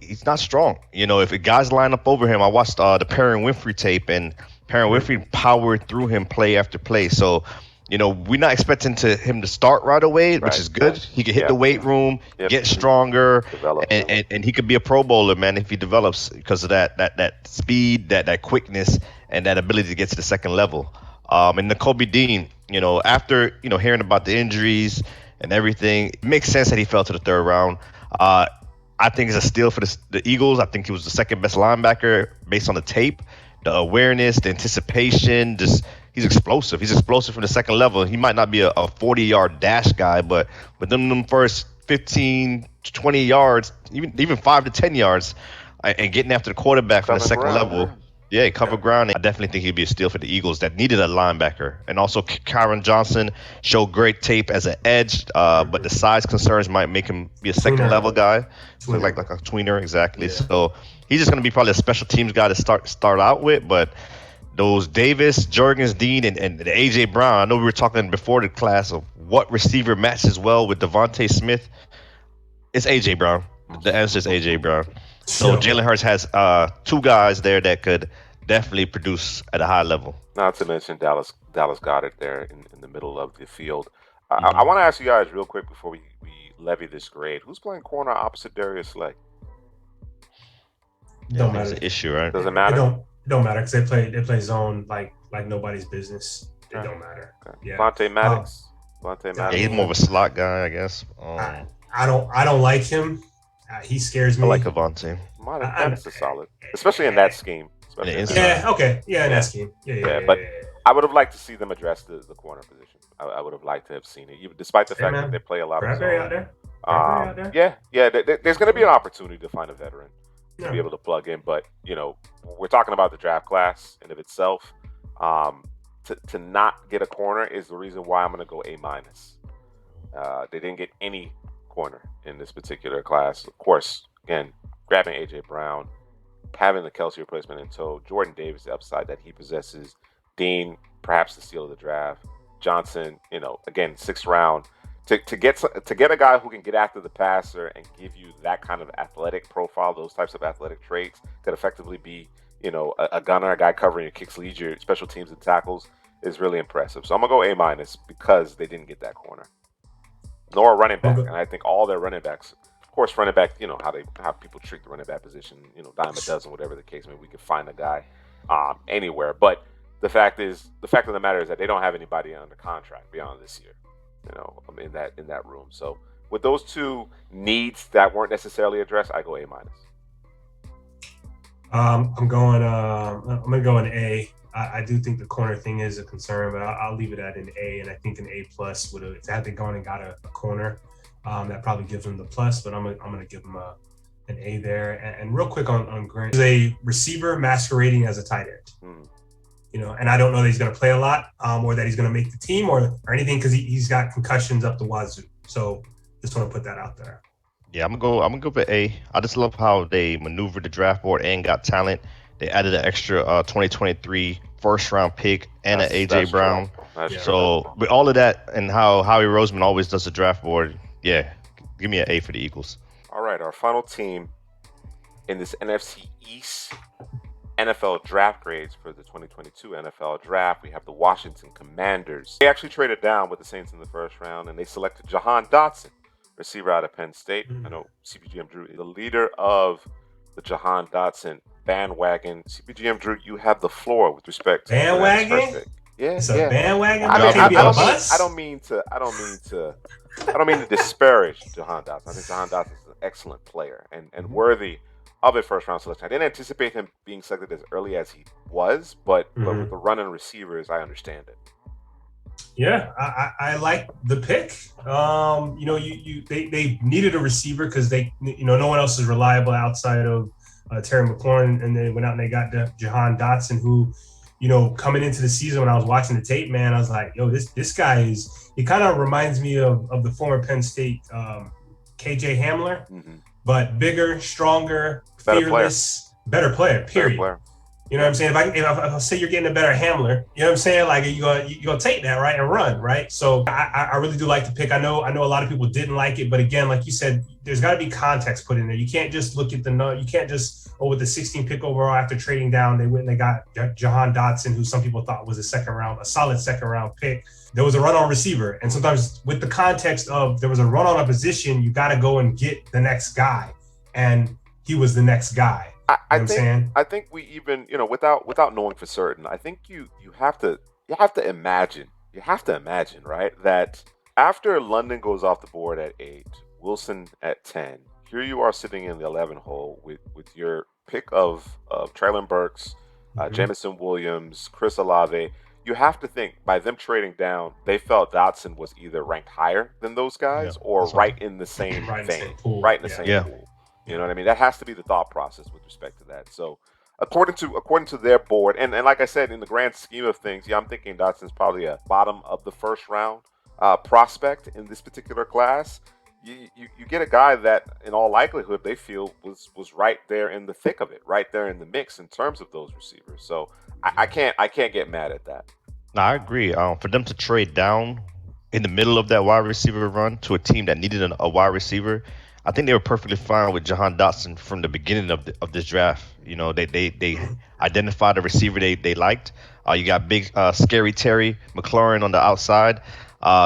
he's not strong. If a guys line up over him, I watched the Perrin Winfrey tape, and Perrin Winfrey powered through him play after play. So we're not expecting him to start right away, which is good. He could hit the weight room, get stronger, and he could be a Pro Bowler, man, if he develops, because of that speed, that quickness, and that ability to get to the second level. And Nakobe Dean, after hearing about the injuries and everything, it makes sense that he fell to the third round. I think it's a steal for the Eagles. I think he was the second best linebacker based on the tape, the awareness, the anticipation. He's explosive. He's explosive from the second level. He might not be a 40-yard dash guy, but within them first 15 to 20 yards, even 5 to 10 yards, and getting after the quarterback from the second level. Yeah, cover ground. I definitely think he'd be a steal for the Eagles that needed a linebacker. And also, Kyron Johnson showed great tape as an edge, but the size concerns might make him be a second-level guy. So like a tweener, exactly. Yeah. So he's just going to be probably a special teams guy to start out with. But those Davis, Jurgens, Dean, and the AJ Brown. I know we were talking before the class of what receiver matches well with Devontae Smith. It's AJ Brown. The answer is AJ Brown. So Jalen Hurts has two guys there that could definitely produce at a high level. Not to mention Dallas got it there in the middle of the field. I want to ask you guys real quick before we levy this grade. Who's playing corner opposite Darius Slay? Don't matter. It's an issue, right? Does it matter? It don't matter because they play zone like nobody's business. It don't matter. Okay. Yeah. Vontae Maddox. Yeah, he's more of a slot guy, I guess. I don't like him. He scares me. I like Avante. Maddox is solid, especially in that scheme. Yeah. Okay. Yeah, in that scheme. Yeah. But I would have liked to see them address the corner position. I would have liked to have seen it, even despite the fact that they play a lot of zone. Out there. Yeah. There's going to be an opportunity to find a veteran to be able to plug in, but we're talking about the draft class in of itself. To not get a corner is the reason why I'm going to go A-. They didn't get any corner in this particular class. Of course, again, grabbing AJ Brown, having the Kelce replacement in tow, Jordan Davis, the upside that he possesses, Dean, perhaps the steal of the draft, Johnson, again, 6th round. To get a guy who can get after the passer and give you that kind of athletic profile, those types of athletic traits, could effectively be, a gunner, a guy covering your kicks, leads your special teams and tackles, is really impressive. So I'm gonna go A- because they didn't get that corner, nor a running back. And I think all their running backs, of course, running back, how people treat the running back position, dime a dozen, whatever the case may be. We could find a guy anywhere, but the fact of the matter is that they don't have anybody under contract beyond this year. In that room. So with those two needs that weren't necessarily addressed, I go A-. I'm gonna go an A. I do think the corner thing is a concern, but I'll leave it at an A. And I think an A+ would have, if they had gone and got a corner, that probably gives them the plus. But I'm gonna give them an A there. And real quick on Grant, he's a receiver masquerading as a tight end. And I don't know that he's going to play a lot or that he's going to make the team or anything because he's got concussions up the wazoo. So just want to put that out there. Yeah, I'm gonna go with A. I just love how they maneuvered the draft board and got talent. They added an extra 2023 first-round pick and an AJ Brown. So with all of that and how Howie Roseman always does the draft board, yeah, give me an A for the Eagles. All right, our final team in this NFC East NFL draft grades for the 2022 NFL draft. We have the Washington Commanders. They actually traded down with the Saints in the first round, and they selected Jahan Dotson, receiver out of Penn State. I know CPGM Drew is the leader of the Jahan Dotson bandwagon. CPGM Drew, you have the floor with respect to bandwagon. It's a bandwagon. I don't mean to disparage Jahan Dotson. I think Jahan Dotson is an excellent player and worthy of a first-round selection. I didn't anticipate him being selected as early as he was, but with the running receivers, I understand it. Yeah, I like the pick. They needed a receiver because no one else is reliable outside of Terry McLaurin, and they went out and they got Jahan Dotson, who, coming into the season when I was watching the tape, man, I was like, yo, this guy he kind of reminds me of the former Penn State KJ Hamler. But bigger, stronger, fearless, better player, period. You know what I'm saying? If I say you're getting a better Hamler, you know what I'm saying? Like you're gonna take that, right, and run, right? So I really do like the pick. I know a lot of people didn't like it, but again, like you said, there's got to be context put in there. You can't just look at you can't just with the 16th pick overall after trading down, they went and they got Jahan Dotson, who some people thought was a solid second round pick. There was a run on receiver, and sometimes with the context of there was a run on a position, you got to go and get the next guy, and he was the next guy. I think we even without knowing for certain, I think you have to imagine right, that after London goes off the board at 8, Wilson at 10, here you are sitting in the 11 hole with your pick of Traylon Burks, Jamison Williams, Chris Olave. You have to think by them trading down, they felt Dotson was either ranked higher than those guys or right in the same vein, right in the same pool. You know what I mean? That has to be the thought process with respect to that. So according to their board, and like I said, in the grand scheme of things, I'm thinking Dotson's probably a bottom of the first round prospect in this particular class. You get a guy that, in all likelihood, they feel was right there in the thick of it, right there in the mix in terms of those receivers. So I can't get mad at that. No, I agree. For them to trade down in the middle of that wide receiver run to a team that needed a wide receiver, I think they were perfectly fine with Jahan Dotson from the beginning of this draft. You know, they identified a receiver they liked. You got big, scary Terry McLaurin on the outside.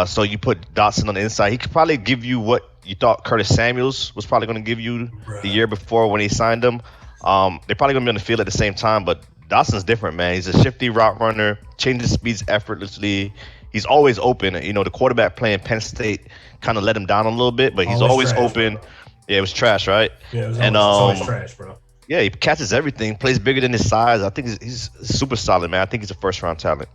So you put Dotson on the inside. He could probably give you what you thought Curtis Samuels was probably going to give you the year before when he signed him. They're probably going to be on the field at the same time, but Dawson's different, man. He's a shifty route runner, changes speeds effortlessly. He's always open. You know, the quarterback playing Penn State kind of let him down a little bit, but he's always trash, open. Bro. Yeah, it was trash, right? Yeah, it was always trash, bro. Yeah, he catches everything, plays bigger than his size. I think he's super solid, man. I think he's a first-round talent.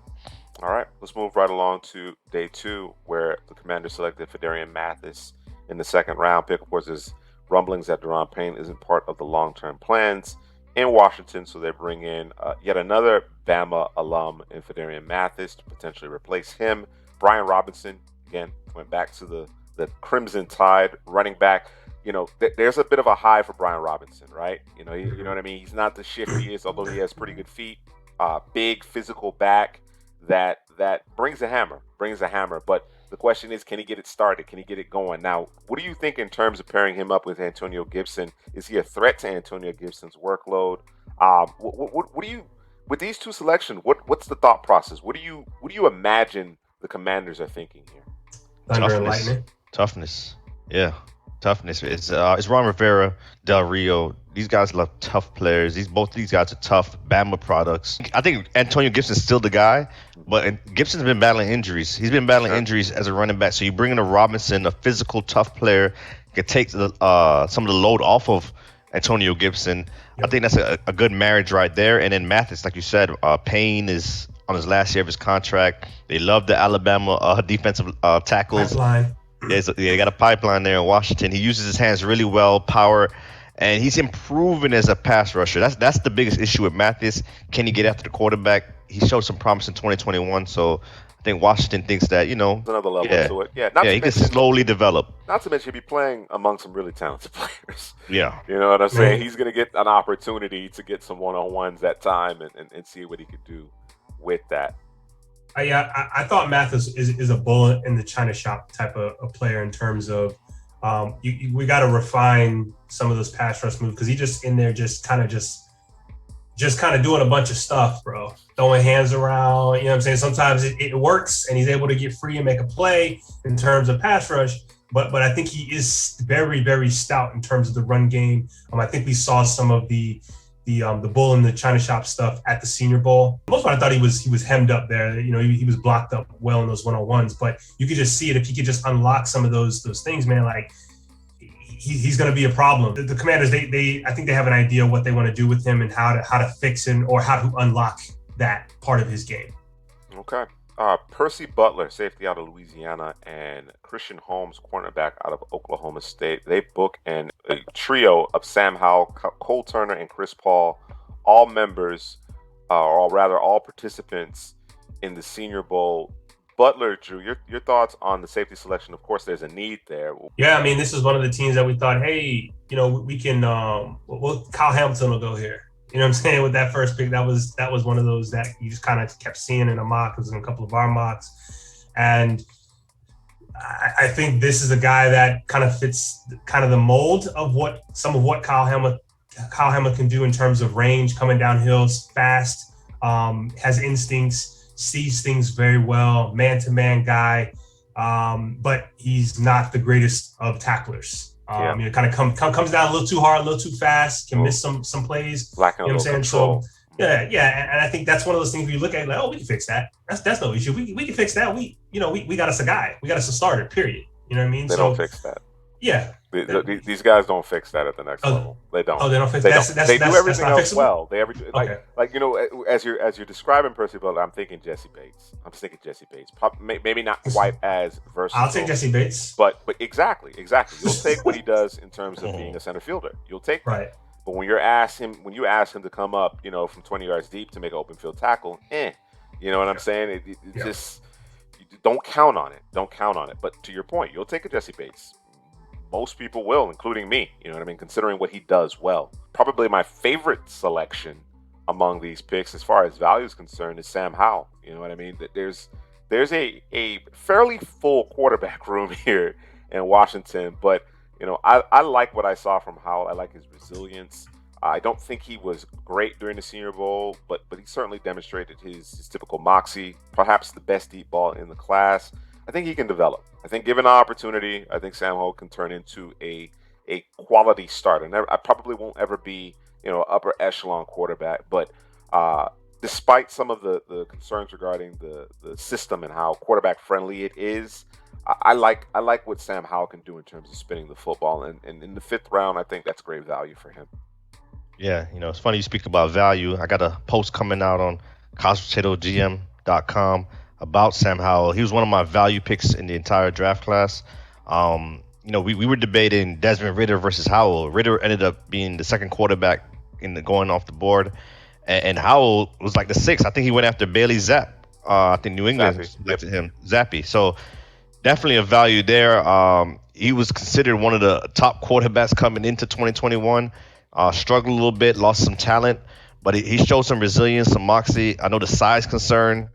All right, let's move right along to day 2, where the Commanders selected Phidarian Mathis in the second round pick. Of course, there's rumblings that Daron Payne isn't part of the long-term plans in Washington, so they bring in yet another Bama alum in Phidarian Mathis to potentially replace him. Brian Robinson, again, went back to the Crimson Tide, running back. You know, there's a bit of a high for Brian Robinson, right? You know, you know what I mean? He's not the shiftiest, although he has pretty good feet. Big physical back that brings a hammer. But the question is, can he get it started? Can he get it going? Now, what do you think in terms of pairing him up with Antonio Gibson? Is he a threat to Antonio Gibson's workload? What do you, with these two selections, what's the thought process? What do you imagine the Commanders are thinking here? Thunder and lightning. Toughness. Yeah. Toughness. It's Ron Rivera, Del Rio. These guys love tough players. Both these guys are tough Bama products. I think Antonio Gibson's still the guy, but Gibson's been battling injuries. He's been battling injuries as a running back. So you bring in a Robinson, a physical, tough player, can take some of the load off of Antonio Gibson. Yep. I think that's a good marriage right there. And then Mathis, like you said, Payne is on his last year of his contract. They love the Alabama defensive tackles. Pipeline. Yeah, they got a pipeline there in Washington. He uses his hands really well, power, and he's improving as a pass rusher. That's the biggest issue with Mathis. Can he get after the quarterback? He showed some promise in 2021, so I think Washington thinks that, you know, another level to it. He can slowly develop. Not to mention he'll be playing among some really talented players. Yeah. You know what I'm saying? He's going to get an opportunity to get some one-on-ones at time and see what he could do with that. I thought Mathis is a bullet in the China shop type of player in terms of we got to refine some of those pass rush moves, because he just in there just kind of doing a bunch of stuff, bro. Throwing hands around, you know what I'm saying? Sometimes it works and he's able to get free and make a play in terms of pass rush, but I think he is very, very stout in terms of the run game. I think we saw some of the bull in the China shop stuff at the Senior Bowl. Most part, I thought he was hemmed up there. You know, he was blocked up well in those one-on-ones, but you could just see it if he could just unlock some of those things, man. Like he's going to be a problem. The Commanders, I think they have an idea of what they want to do with him and how to fix him or how to unlock that part of his game. Okay. Percy Butler, safety out of Louisiana, and Christian Holmes, cornerback out of Oklahoma State. They book a trio of Sam Howell, Cole Turner, and Chris Paul, all members, or rather all participants in the Senior Bowl. Butler, Drew, your thoughts on the safety selection? Of course, there's a need there. Yeah, I mean, this is one of the teams that we thought, hey, you know, we can, Kyle Hamilton will go here. You know what I'm saying? With that first pick, that was one of those that you just kind of kept seeing in a mock. It was in a couple of our mocks. And I think this is a guy that kind of fits kind of the mold of what Kyle Hamilton can do in terms of range, coming down hills fast, has instincts, sees things very well, man-to-man guy. But he's not the greatest of tacklers. You know, kind of comes down a little too hard, a little too fast, can miss some plays. Lacking you know what I'm saying? Control. So yeah, and I think that's one of those things where you look at it like, oh, we can fix that. That's no issue. We can fix that. We got us a guy. We got us a starter. Period. You know what I mean? They don't fix that. Yeah. These guys don't fix that at the next level. They don't. Oh, they don't fix that. They do everything else fixable? well. Like you know, as you're describing Percy Butler, I'm thinking Jesse Bates. Maybe not quite as versatile. I'll take Jesse Bates. But exactly. You'll take what he does in terms of being a center fielder. You'll take that. Right. But when you ask him to come up, you know, from 20 yards deep to make an open field tackle, you know what I'm saying? It just don't count on it. But to your point, you'll take a Jesse Bates. Most people will, including me. You know what I mean? Considering what he does well. Probably my favorite selection among these picks, as far as value is concerned, is Sam Howell. You know what I mean? That there's a fairly full quarterback room here in Washington, but I like what I saw from Howell. I like his resilience. I don't think he was great during the Senior Bowl, but he certainly demonstrated his typical moxie, perhaps the best deep ball in the class. I think he can develop. I think given an opportunity, I think Sam Howell can turn into a quality starter. I probably won't ever be upper echelon quarterback, but despite some of the concerns regarding the system and how quarterback friendly it is, I like what Sam Howell can do in terms of spinning the football, and in the 5th round, I think that's great value for him. Yeah, it's funny you speak about value. I got a post coming out on CouchPotatoGM.com about Sam Howell. He was one of my value picks in the entire draft class. We were debating Desmond Ridder versus Howell. Ridder ended up being the second quarterback going off the board, and Howell was like the 6th. I think he went after Bailey Zapp. I think New England selected him, Zappy. So definitely a value there. He was considered one of the top quarterbacks coming into 2021. Struggled a little bit, lost some talent, but he showed some resilience, some moxie. I know the size concern.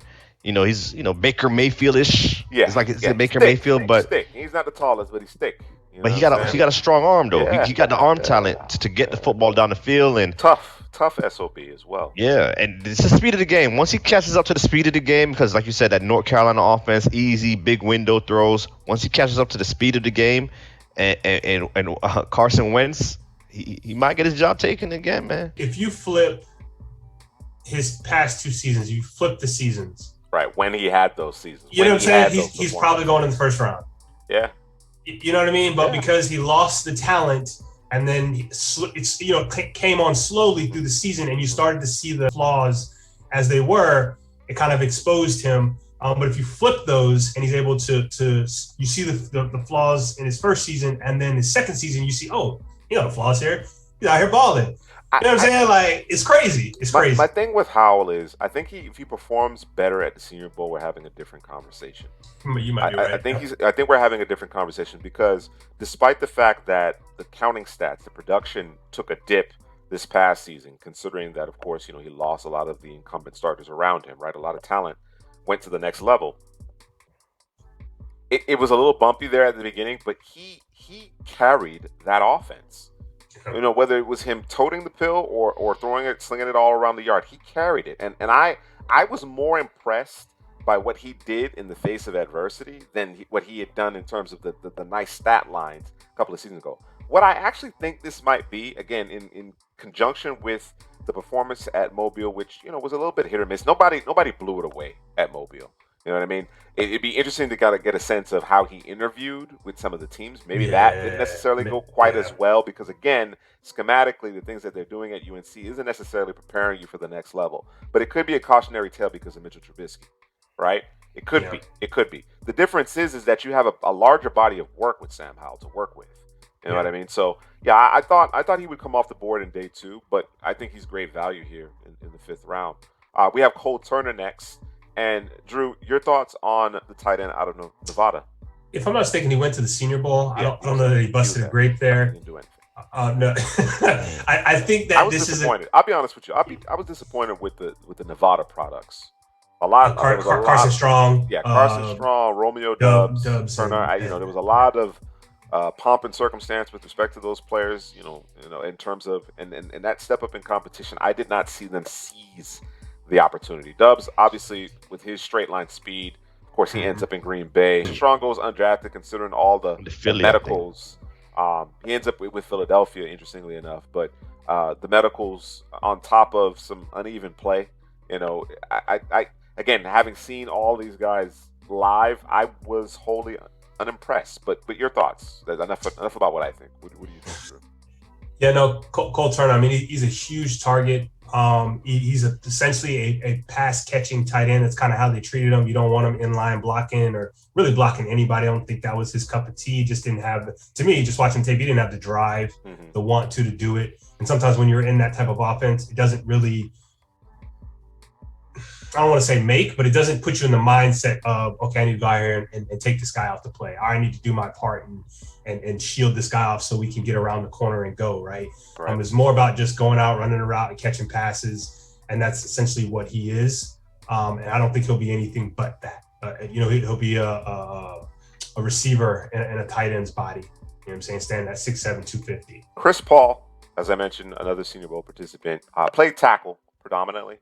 He's Baker Mayfield-ish. Yeah, it's like Baker Mayfield, but stick. He's not the tallest, but he's thick. But he got a strong arm though. Yeah. He got the arm talent to get the football down the field, and tough SOB as well. Yeah, and it's the speed of the game. Once he catches up to the speed of the game, because like you said, that North Carolina offense, easy big window throws. Once he catches up to the speed of the game, and Carson Wentz, he might get his job taken again, man. If you flip his past 2 seasons, you flip the seasons. Right, when he had those seasons. You know what I'm saying? He's probably going in the 1st round. Yeah. You know what I mean? But because he lost the talent, and then came on slowly through the season, and you started to see the flaws as they were, it kind of exposed him. But if you flip those, and he's able to you see the flaws in his 1st season, and then his 2nd season, you see, the flaws here. He's out here balling. You know what I'm saying? Like, it's crazy. It's crazy. My thing with Howell is, I think if he performs better at the Senior Bowl, we're having a different conversation. You might be right. I think we're having a different conversation, because despite the fact that the counting stats, the production took a dip this past season, considering that, of course, he lost a lot of the incumbent starters around him, right? A lot of talent went to the next level. It was a little bumpy there at the beginning, but he carried that offense. Whether it was him toting the pill or throwing it, slinging it all around the yard, he carried it. And I was more impressed by what he did in the face of adversity than what he had done in terms of the nice stat lines a couple of seasons ago. What I actually think this might be, again, in conjunction with the performance at Mobile, which, was a little bit hit or miss. Nobody blew it away at Mobile. You know what I mean? It'd be interesting to kind of get a sense of how he interviewed with some of the teams. Maybe that didn't necessarily go quite as well, because, again, schematically, the things that they're doing at UNC isn't necessarily preparing you for the next level. But it could be a cautionary tale because of Mitchell Trubisky, right? It could be. It could be. The difference is that you have a larger body of work with Sam Howell to work with. You know what I mean? So, I thought he would come off the board in day 2, but I think he's great value here in the 5th round. We have Cole Turner next. And Drew, your thoughts on the tight end out of Nevada? If I'm not mistaken, he went to the Senior Bowl. I don't know that he busted a grape there. Didn't do anything. No, I think that this is disappointed. I'll be honest with you. I was disappointed with the Nevada products. Carson Strong. Yeah, Carson Strong, Romeo Dubs, Turner. There was a lot of pomp and circumstance with respect to those players. In terms of and that step up in competition, I did not see them seize the opportunity. Dubs, obviously, with his straight line speed, of course, he ends up in Green Bay. Strong goes undrafted, considering all the medicals. He ends up with Philadelphia, interestingly enough, but the medicals on top of some uneven play. I again, having seen all these guys live, I was wholly unimpressed. But your thoughts? Enough about what I think. What do you think, Drew? Yeah, no, Cole Turner. I mean, he's a huge target. He's essentially a pass-catching tight end. That's kind of how they treated him. You don't want him in line blocking or really blocking anybody. I don't think that was his cup of tea. Just didn't have to me, just watching tape, he didn't have the drive, the want to do it. And sometimes when you're in that type of offense, it doesn't really, I don't want to say but it doesn't put you in the mindset of, okay, I need to go out here and take this guy off the play. I need to do my part and shield this guy off so we can get around the corner and go, right? It's more about just going out, running a route, and catching passes. and that's essentially what he is. And I don't think he'll be anything but that. He'll be a receiver in a tight end's body. You know what I'm saying? Standing at 6'7", 250. Chris Paul, as I mentioned, another Senior Bowl participant, played tackle predominantly,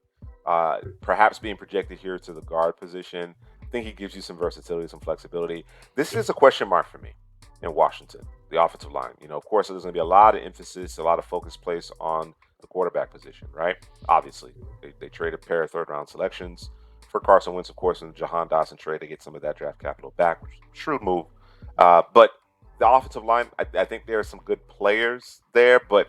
perhaps being projected here to the guard position. I think he gives you some versatility, some flexibility. This is a question mark for me in Washington, the offensive line. Of course, there's going to be a lot of emphasis, a lot of focus placed on the quarterback position, right? Obviously, they trade a pair of third-round selections for Carson Wentz, of course, in the Jahan Dotson trade. They get some of that draft capital back, which is a shrewd move. But the offensive line, I think there are some good players there, but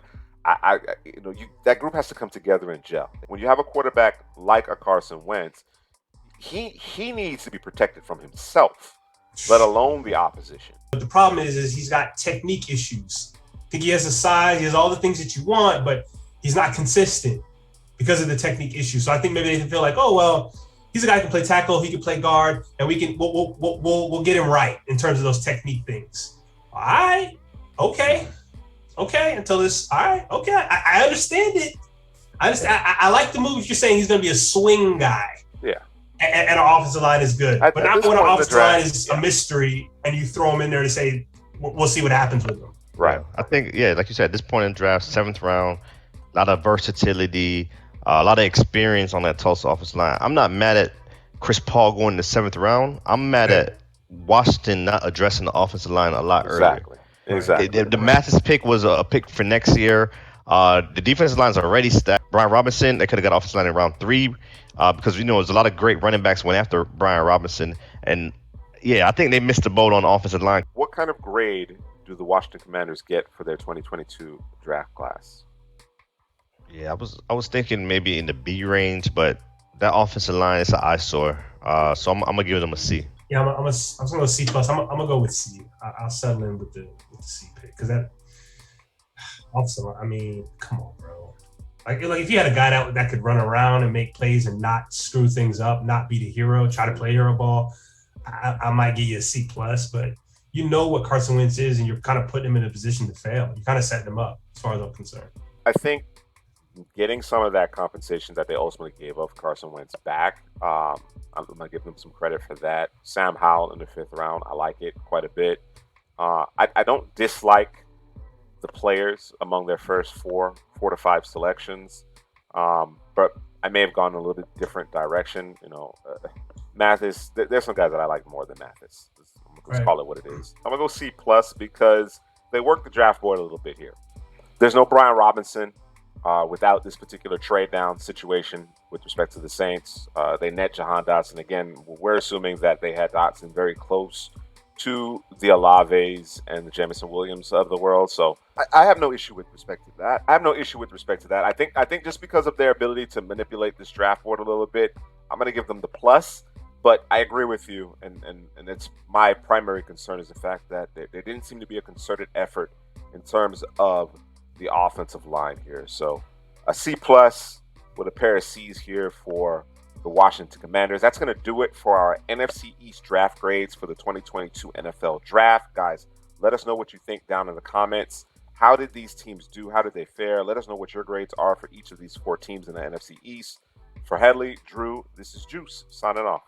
that group has to come together and gel. When you have a quarterback like a Carson Wentz, he needs to be protected from himself, let alone the opposition. But the problem is he's got technique issues. I think he has the size, he has all the things that you want, but he's not consistent because of the technique issues. So I think maybe they can feel like, oh well, he's a guy who can play tackle, he can play guard, and we'll get him right in terms of those technique things. All right, okay, until this. All right, okay, I understand it. I like the move if you're saying he's going to be a swing guy. Yeah. And our offensive line is good, but not when our offensive line is a mystery and you throw him in there to say we'll see what happens with him. Right. I think, like you said, at this point in the draft, 7th round, a lot of versatility, a lot of experience on that Tulsa offensive line. I'm not mad at Chris Paul going in the 7th round. I'm mad at Washington not addressing the offensive line a lot earlier. Exactly. The Mathis pick was a pick for next year. The defensive line's already stacked. Brian Robinson, they could have got offensive line in round 3 because there's a lot of great running backs went after Brian Robinson. And I think they missed the boat on the offensive line. What kind of grade do the Washington Commanders get for their 2022 draft class? Yeah, I was thinking maybe in the B range, but that offensive line is an eyesore. So I'm gonna give them a C. Yeah, I'm just gonna go C plus. I'm gonna go with C. I'll settle in with the C pick because that. Also, I mean, come on, bro. Like if you had a guy that could run around and make plays and not screw things up, not be the hero, try to play hero ball, I might give you a C plus. But you know what Carson Wentz is, and you're kind of putting him in a position to fail. You're kind of setting him up, as far as I'm concerned. I think getting some of that compensation that they ultimately gave up Carson Wentz back, I'm going to give them some credit for that. Sam Howell in the 5th round, I like it quite a bit. I don't dislike the players among their first 4 to 5 selections, but I may have gone a little bit different direction. Mathis, there's some guys that I like more than Mathis. Let's call it what it is. I'm going to go C plus because they worked the draft board a little bit here. There's no Brian Robinson. Without this particular trade down situation with respect to the Saints, they net Jahan Dotson. Again, we're assuming that they had Dotson very close to the Olaves and the Jamison Williams of the world. So I have no issue with respect to that. I think just because of their ability to manipulate this draft board a little bit, I'm going to give them the plus. But I agree with you, and it's my primary concern is the fact that there didn't seem to be a concerted effort in terms of the offensive line here. So a C plus with a pair of C's here for the Washington Commanders. That's going to do it for our NFC East draft grades for the 2022 NFL Draft. Guys, let us know what you think down in the comments. How did these teams do? How did they fare? Let us know what your grades are for each of these 4 teams in the NFC East. For Headley, Drew, this is Juice signing off.